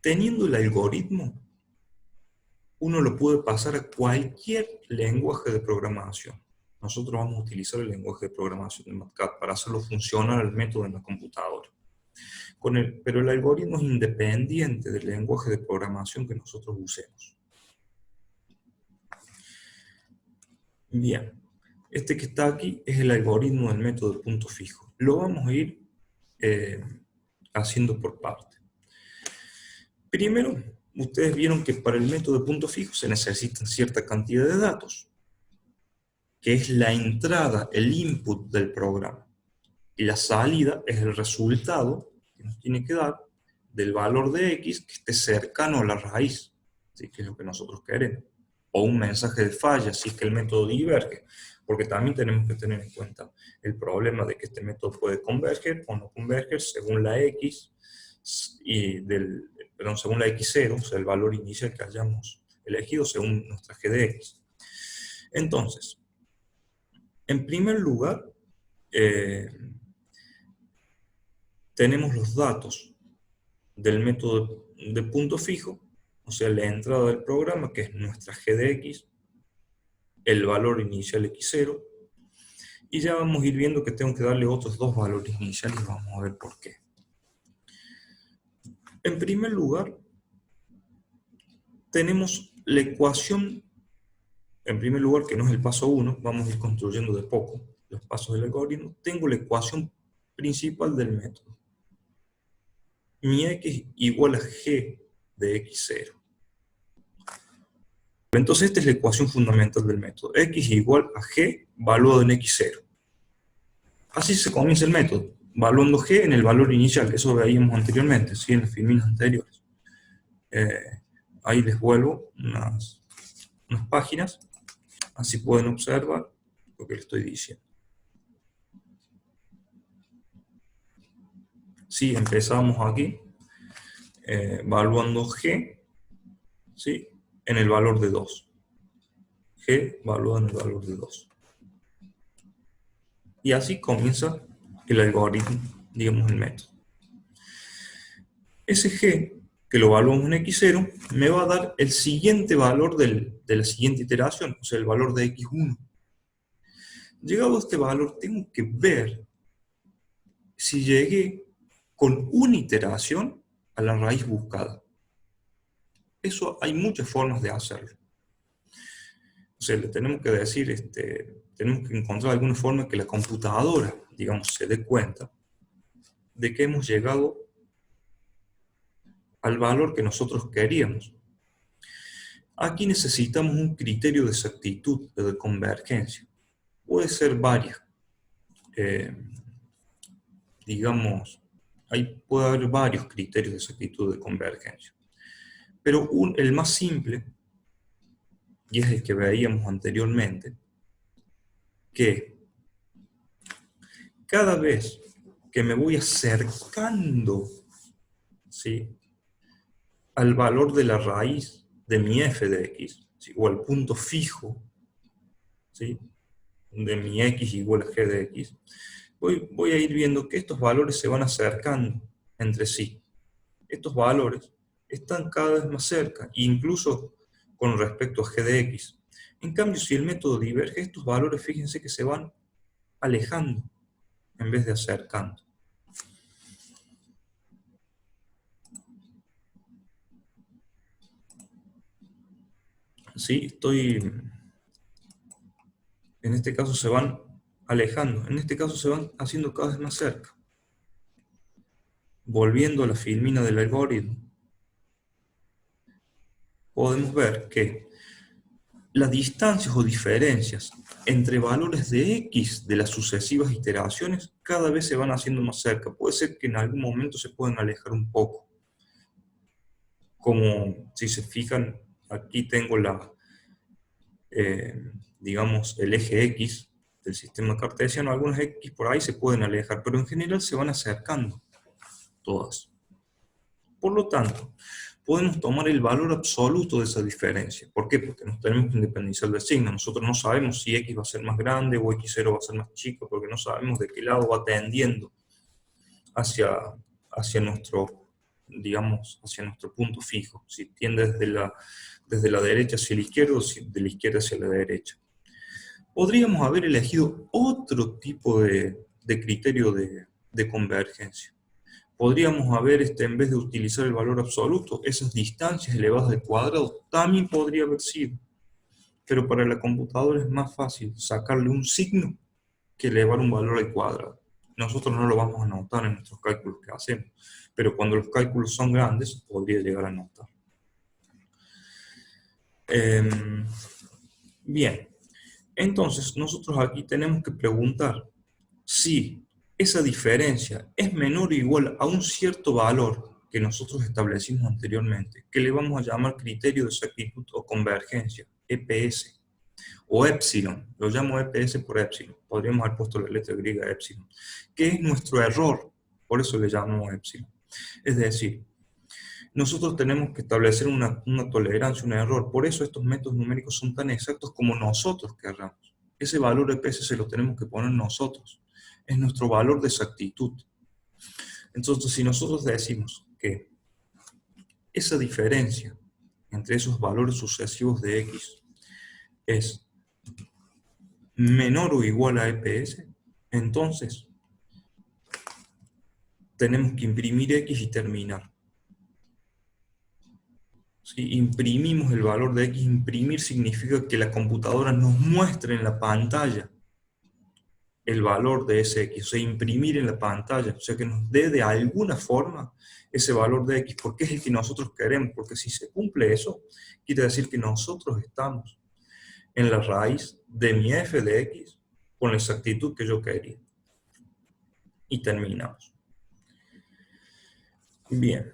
Teniendo el algoritmo, uno lo puede pasar a cualquier lenguaje de programación. Nosotros vamos a utilizar el lenguaje de programación de MATLAB para hacerlo funcionar el método en la computadora. Pero el algoritmo es independiente del lenguaje de programación que nosotros usemos. Bien, este que está aquí es el algoritmo del método de punto fijo. Lo vamos a ir haciendo por parte. Primero, ustedes vieron que para el método de punto fijo se necesitan cierta cantidad de datos, que es la entrada, el input del programa. Y la salida es el resultado que nos tiene que dar del valor de x que esté cercano a la raíz, ¿sí? Que es lo que nosotros queremos. O un mensaje de falla, si es que el método diverge, porque también tenemos que tener en cuenta el problema de que este método puede converger o no converger según la x, según la x0, o sea, el valor inicial que hayamos elegido según nuestra g de x. Entonces, en primer lugar, tenemos los datos del método de punto fijo, o sea, la entrada del programa, que es nuestra g de x, el valor inicial x0, y ya vamos a ir viendo que tengo que darle otros dos valores iniciales, y vamos a ver por qué. En primer lugar, tenemos la ecuación, en primer lugar, que no es el paso 1, vamos a ir construyendo de poco los pasos del algoritmo. Tengo la ecuación principal del método. Mi x igual a g de x0. Entonces esta es la ecuación fundamental del método. X igual a g valuado en x0. Así se comienza el método, valuando g en el valor inicial. Eso veíamos anteriormente, ¿sí? En las filminas anteriores. Ahí les vuelvo unas páginas, así pueden observar lo que les estoy diciendo. Sí, empezamos aquí, valuando g, ¿sí? En el valor de 2. G valuado en el valor de 2. Y así comienza el algoritmo, digamos el método. Ese g, que lo evaluamos en x0, me va a dar el siguiente valor de la siguiente iteración, o sea, el valor de x1. Llegado a este valor, tengo que ver si llegué con una iteración a la raíz buscada. Eso hay muchas formas de hacerlo. O sea, le tenemos que decir, tenemos que encontrar alguna forma que la computadora, digamos, se dé cuenta de que hemos llegado al valor que nosotros queríamos. Aquí necesitamos un criterio de exactitud, de convergencia. Puede ser varias. Digamos, puede haber varios criterios de exactitud de convergencia. Pero el más simple, y es el que veíamos anteriormente, que cada vez que me voy acercando, ¿sí?, al valor de la raíz de mi f de x, ¿sí?, o al punto fijo, ¿sí?, de mi x igual a g de x, voy a ir viendo que estos valores se van acercando entre sí. Estos valores están cada vez más cerca, incluso con respecto a g de x. En cambio, si el método diverge, estos valores, fíjense que se van alejando en vez de acercando. ¿Sí? En este caso se van alejando, en este caso se van haciendo cada vez más cerca. Volviendo a la filmina del algoritmo, podemos ver que las distancias o diferencias entre valores de x de las sucesivas iteraciones cada vez se van haciendo más cerca. Puede ser que en algún momento se puedan alejar un poco. Como si se fijan, aquí tengo digamos, el eje x del sistema cartesiano. Algunas x por ahí se pueden alejar, pero en general se van acercando todas. Por lo tanto, podemos tomar el valor absoluto de esa diferencia. ¿Por qué? Porque nos tenemos que independizar del signo. Nosotros no sabemos si x va a ser más grande o x0 va a ser más chico, porque no sabemos de qué lado va tendiendo hacia nuestro, digamos, hacia nuestro punto fijo. Si tiende desde la derecha hacia la izquierda o de la izquierda hacia la derecha. Podríamos haber elegido otro tipo de criterio de convergencia. Podríamos haber, en vez de utilizar el valor absoluto, esas distancias elevadas al cuadrado, también podría haber sido. Pero para la computadora es más fácil sacarle un signo que elevar un valor al cuadrado. Nosotros no lo vamos a notar en nuestros cálculos que hacemos, pero cuando los cálculos son grandes, podría llegar a notar. Bien, entonces nosotros aquí tenemos que preguntar si esa diferencia es menor o igual a un cierto valor que nosotros establecimos anteriormente, que le vamos a llamar criterio de exactitud o convergencia, EPS, o epsilon, lo llamo EPS por epsilon, podríamos haber puesto la letra griega epsilon, que es nuestro error, por eso le llamamos epsilon. Es decir, nosotros tenemos que establecer una tolerancia, un error, por eso estos métodos numéricos son tan exactos como nosotros querramos. Ese valor EPS se lo tenemos que poner nosotros, es nuestro valor de exactitud. Entonces, si nosotros decimos que esa diferencia entre esos valores sucesivos de x es menor o igual a EPS, entonces tenemos que imprimir x y terminar. ¿Sí? Imprimimos el valor de x. Imprimir significa que la computadora nos muestre en la pantalla el valor de ese x, o sea, imprimir en la pantalla, o sea, que nos dé de alguna forma ese valor de x, porque es el que nosotros queremos, porque si se cumple eso, quiere decir que nosotros estamos en la raíz de mi f de x con la exactitud que yo quería. Y terminamos. Bien,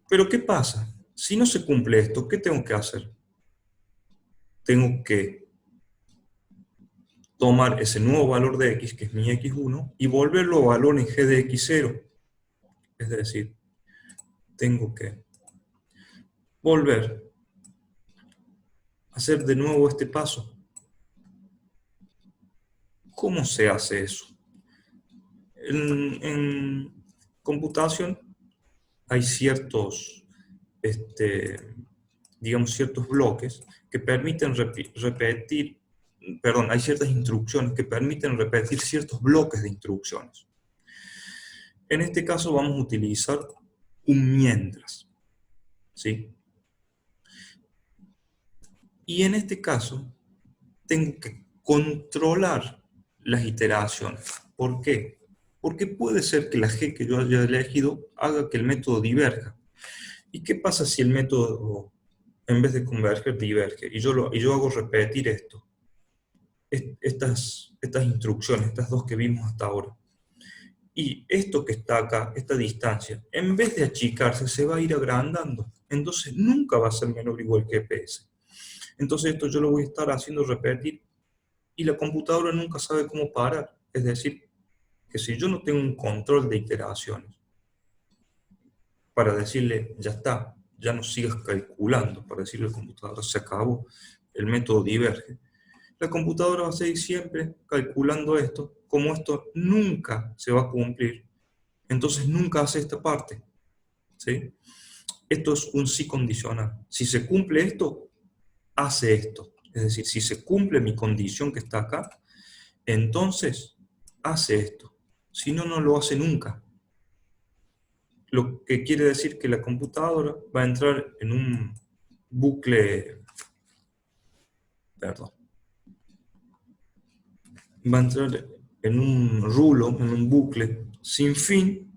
pero ¿qué pasa? Si no se cumple esto, ¿qué tengo que hacer? Tengo que tomar ese nuevo valor de x, que es mi x1, y volverlo a valor en g de x0. Es decir, tengo que volver a hacer de nuevo este paso. ¿Cómo se hace eso? En computación hay ciertos, digamos, ciertos bloques que permiten repetir, perdón, hay ciertas instrucciones que permiten repetir ciertos bloques de instrucciones. En este caso vamos a utilizar un mientras, ¿sí? Y en este caso tengo que controlar las iteraciones. ¿Por qué? Porque puede ser que la G que yo haya elegido haga que el método diverja. ¿Y qué pasa si el método, en vez de converger, diverge? Y yo hago repetir esto, estas instrucciones, estas dos que vimos hasta ahora. Y esto que está acá, esta distancia, en vez de achicarse, se va a ir agrandando. Entonces nunca va a ser menor o igual que PS. Entonces esto yo lo voy a estar haciendo repetir y la computadora nunca sabe cómo parar. Es decir, que si yo no tengo un control de iteraciones para decirle, ya está, ya no sigas calculando, para decirle al computador, se acabó, el método diverge, la computadora va a seguir siempre calculando esto, como esto nunca se va a cumplir, entonces nunca hace esta parte, ¿sí? Esto es un sí condicional. Si se cumple esto, hace esto. Es decir, si se cumple mi condición que está acá, entonces hace esto. Si no, no lo hace nunca. Lo que quiere decir que la computadora va a entrar en un bucle, perdón, va a entrar en un rulo, en un bucle sin fin,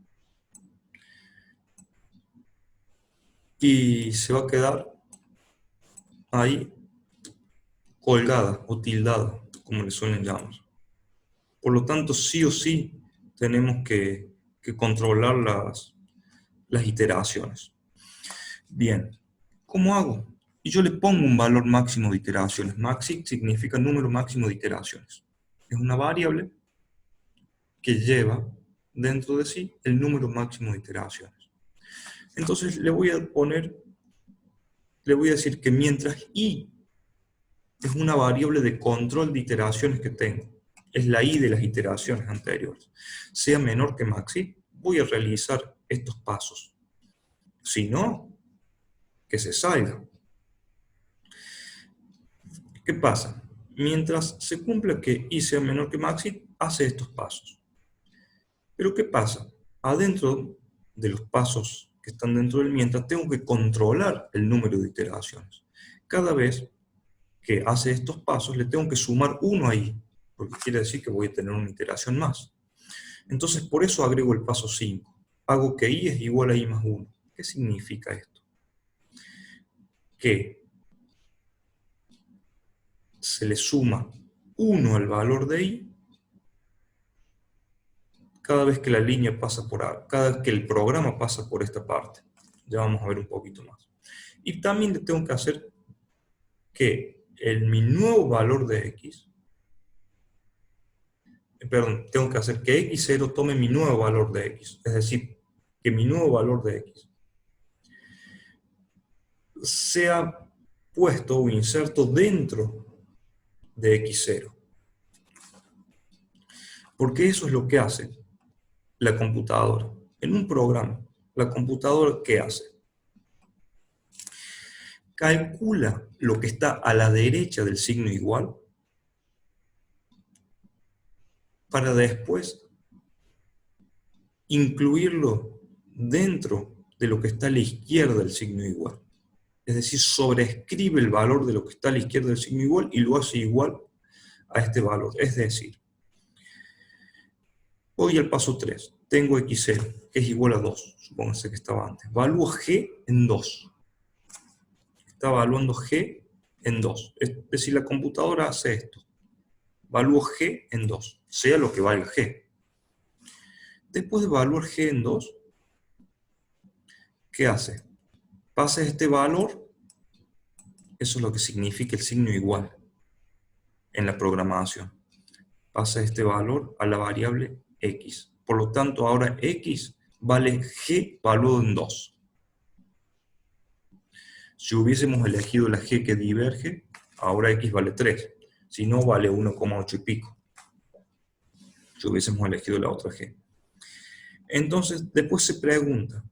y se va a quedar ahí colgada o tildada, como le suelen llamar. Por lo tanto, sí o sí tenemos que controlar las iteraciones. Bien, ¿cómo hago? Y yo le pongo un valor máximo de iteraciones. Maxi significa número máximo de iteraciones. Es una variable que lleva dentro de sí el número máximo de iteraciones. Entonces le voy a decir que mientras i es una variable de control de iteraciones que tengo, es la i de las iteraciones anteriores, sea menor que maxi, voy a realizar estos pasos. Si no, que se salga. ¿Qué pasa? Mientras se cumpla que i sea menor que maxi, hace estos pasos. Pero ¿qué pasa? Adentro de los pasos que están dentro del mientras, tengo que controlar el número de iteraciones. Cada vez que hace estos pasos, le tengo que sumar uno ahí, porque quiere decir que voy a tener una iteración más. Entonces, por eso agrego el paso 5. Hago que i es igual a i más 1. ¿Qué significa esto? Que se le suma 1 al valor de i cada vez que la línea pasa por A, cada vez que el programa pasa por esta parte. Ya vamos a ver un poquito más. Y también le tengo que hacer que mi nuevo valor de x, perdón, tengo que hacer que x0 tome mi nuevo valor de x, es decir, que mi nuevo valor de x sea puesto o inserto dentro de x0. Porque eso es lo que hace la computadora. En un programa, la computadora, ¿qué hace? Calcula lo que está a la derecha del signo igual para después incluirlo dentro de lo que está a la izquierda del signo igual. Es decir, sobreescribe el valor de lo que está a la izquierda del signo igual y lo hace igual a este valor. Es decir, voy al paso 3. Tengo x0, que es igual a 2. Supóngase que estaba antes. Evalúo g en 2. Está evaluando g en 2. Es decir, la computadora hace esto. Evalúo g en 2, sea lo que valga g. Después de evaluar g en 2, ¿qué hace? Pasa este valor, eso es lo que significa el signo igual en la programación. Pasa este valor a la variable x. Por lo tanto, ahora x vale g valuado en 2. Si hubiésemos elegido la g que diverge, ahora x vale 3. Si no, vale 1,8 y pico. Si hubiésemos elegido la otra g. Entonces, después se pregunta,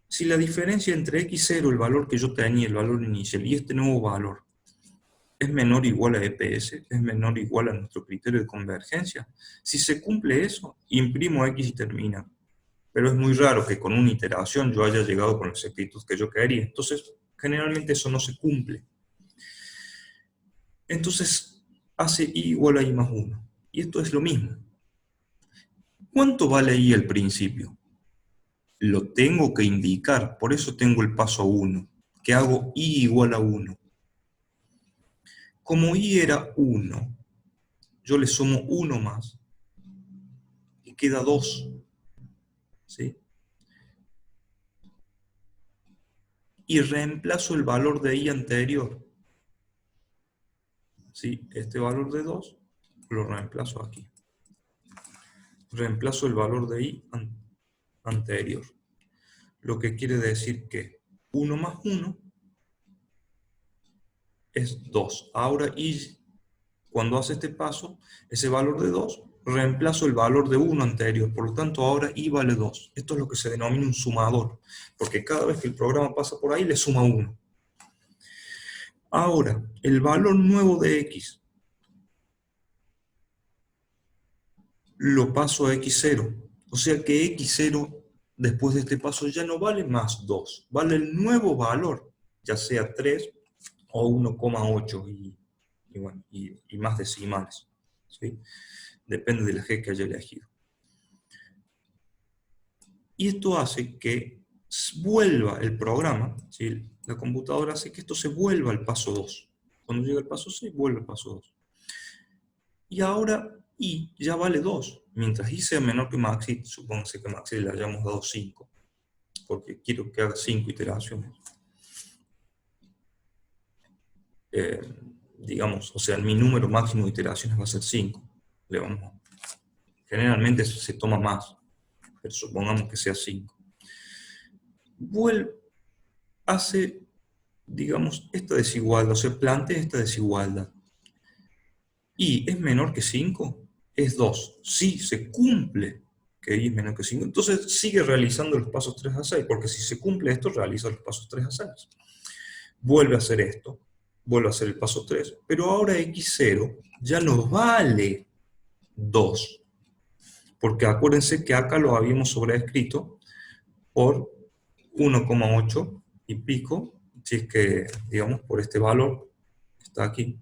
si la diferencia entre x0, el valor que yo tenía, el valor inicial, y este nuevo valor, es menor o igual a EPS, es menor o igual a nuestro criterio de convergencia, si se cumple eso, imprimo x y termina. Pero es muy raro que con una iteración yo haya llegado con la exactitud que yo quería. Entonces, generalmente eso no se cumple. Entonces, hace i igual a i más 1. Y esto es lo mismo. ¿Cuánto vale i al principio? Lo tengo que indicar, por eso tengo el paso 1, que hago i igual a 1. Como i era 1, yo le sumo 1 más, y queda 2, ¿sí? Y reemplazo el valor de i anterior, ¿sí? Este valor de 2 lo reemplazo aquí. Reemplazo el valor de i anterior. Lo que quiere decir que 1 más 1 es 2. Ahora i, cuando hace este paso, ese valor de 2, reemplazo el valor de 1 anterior. Por lo tanto, ahora i vale 2. Esto es lo que se denomina un sumador, porque cada vez que el programa pasa por ahí, le suma 1. Ahora, el valor nuevo de x lo paso a x0. O sea que x0, después de este paso, ya no vale más 2. Vale el nuevo valor, ya sea 3 o 1,8 bueno, y más decimales, ¿sí? Depende de la g que haya elegido. Y esto hace que vuelva el programa, ¿sí? La computadora hace que esto se vuelva al paso 2. Cuando llega al paso 6, vuelve al paso 2. Y ahora i ya vale 2. Mientras i sea menor que maxi, supóngase que maxi le hayamos dado 5, porque quiero que haga 5 iteraciones. Digamos, o sea, mi número máximo de iteraciones va a ser 5. Generalmente se toma más, pero supongamos que sea 5. Hace, digamos, esta desigualdad, o sea, plantea esta desigualdad. I es menor que 5, es 2. Si se cumple que i es menor que 5, entonces sigue realizando los pasos 3 a 6, porque si se cumple esto, realiza los pasos 3 a 6. Vuelve a hacer esto, vuelve a hacer el paso 3, pero ahora x0 ya no vale 2, porque acuérdense que acá lo habíamos sobreescrito por 1,8 y pico, si es que, digamos, por este valor que está aquí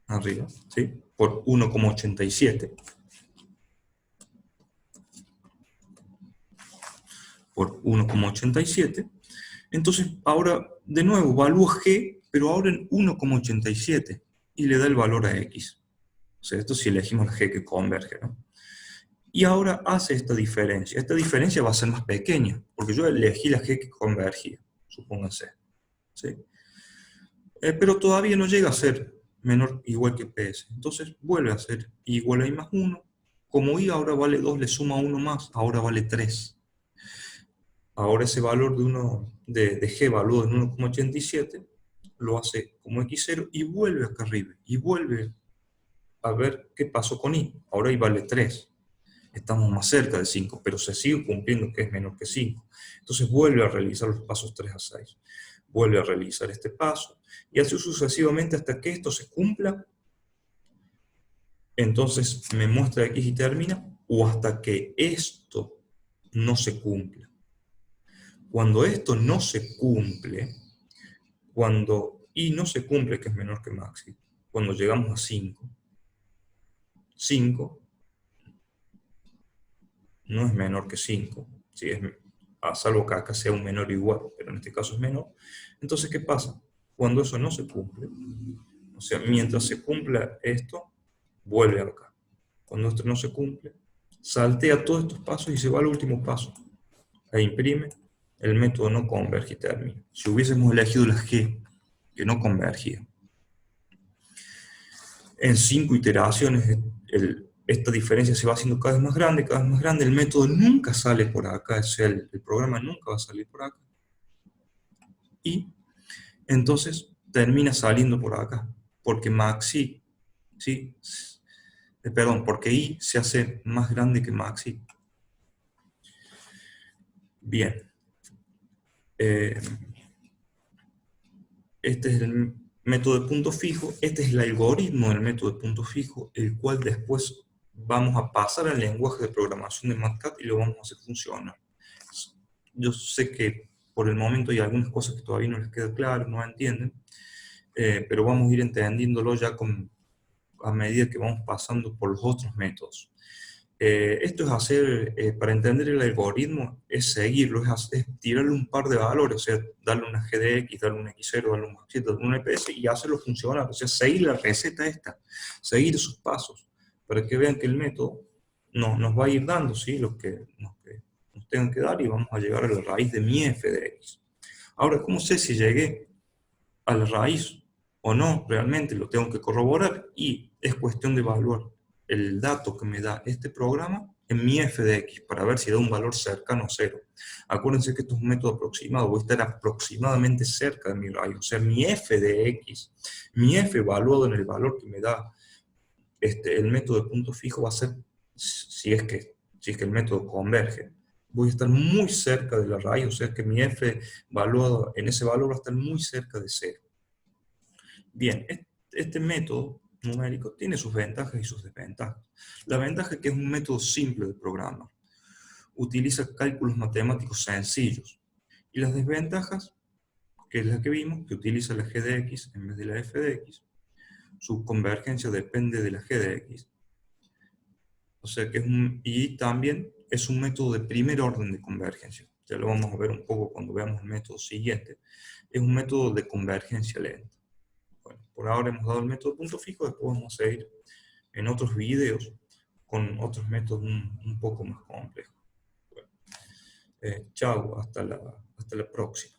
arriba, ¿sí? Por 1,87. Por 1,87. Entonces, ahora, de nuevo, evalúa g, pero ahora en 1,87, y le da el valor a x. O sea, esto si elegimos la g que converge, ¿no? Y ahora hace esta diferencia. Esta diferencia va a ser más pequeña, porque yo elegí la g que convergía, supónganse, ¿sí? Pero todavía no llega a ser menor igual que PS. Entonces vuelve a ser igual a i más 1. Como i ahora vale 2, le suma 1 más, ahora vale 3. Ahora ese valor de g evaluado en 1,87 lo hace como x0 y vuelve acá arriba. Y vuelve a ver qué pasó con i. Ahora i vale 3. Estamos más cerca de 5, pero se sigue cumpliendo que es menor que 5. Entonces vuelve a realizar los pasos 3 a 6. Vuelve a realizar este paso, y así sucesivamente hasta que esto se cumpla. Entonces me muestra x y termina, o hasta que esto no se cumpla. Cuando esto no se cumple, cuando i no se cumple, que es menor que maxi, cuando llegamos a 5, 5 no es menor que 5, ¿sí? Salvo que acá sea un menor igual, pero en este caso es menor. Entonces, ¿qué pasa? Cuando eso no se cumple, o sea, mientras se cumpla esto, vuelve acá. Cuando esto no se cumple, saltea todos estos pasos y se va al último paso. E imprime, el método no converge y termina. Si hubiésemos elegido la G, que no convergía, en 5 iteraciones esta diferencia se va haciendo cada vez más grande, el método nunca sale por acá, o sea, el programa nunca va a salir por acá. Y entonces termina saliendo por acá, porque maxi, ¿sí? Perdón, porque i se hace más grande que maxi. Bien. Este es el método de punto fijo, este es el algoritmo del método de punto fijo, el cual después vamos a pasar al lenguaje de programación de MATLAB y lo vamos a hacer funcionar. Yo sé que por el momento hay algunas cosas que todavía no les queda claro, no entienden, pero vamos a ir entendiéndolo ya a medida que vamos pasando por los otros métodos. Esto es hacer, para entender el algoritmo, es seguirlo, es tirarle un par de valores, o sea, darle una GDX, darle un X0, darle un Y7, darle un EPS y hacerlo funcionar, o sea, seguir la receta esta, seguir esos pasos, para que vean que el método nos va a ir dando, ¿sí? Lo que nos tengan que dar y vamos a llegar a la raíz de mi f de x. Ahora, ¿cómo sé si llegué a la raíz o no? Realmente lo tengo que corroborar y es cuestión de evaluar el dato que me da este programa en mi f de x para ver si da un valor cercano a cero. Acuérdense que esto es un método aproximado, voy a estar aproximadamente cerca de mi raíz, o sea, mi f de x, mi f evaluado en el valor que me da el método de punto fijo va a ser, si es que el método converge, voy a estar muy cerca de la raíz, o sea que mi f evaluado en ese valor va a estar muy cerca de cero. Bien, este método numérico tiene sus ventajas y sus desventajas. La ventaja es que es un método simple de programar. Utiliza cálculos matemáticos sencillos. Y las desventajas, que es la que vimos, que utiliza la g de x en vez de la f de x. Su convergencia depende de la g de x. O sea que y también es un método de primer orden de convergencia. Ya lo vamos a ver un poco cuando veamos el método siguiente. Es un método de convergencia lenta. Bueno, por ahora hemos dado el método punto fijo, después vamos a seguir en otros videos con otros métodos un poco más complejos. Bueno, chao, hasta la próxima.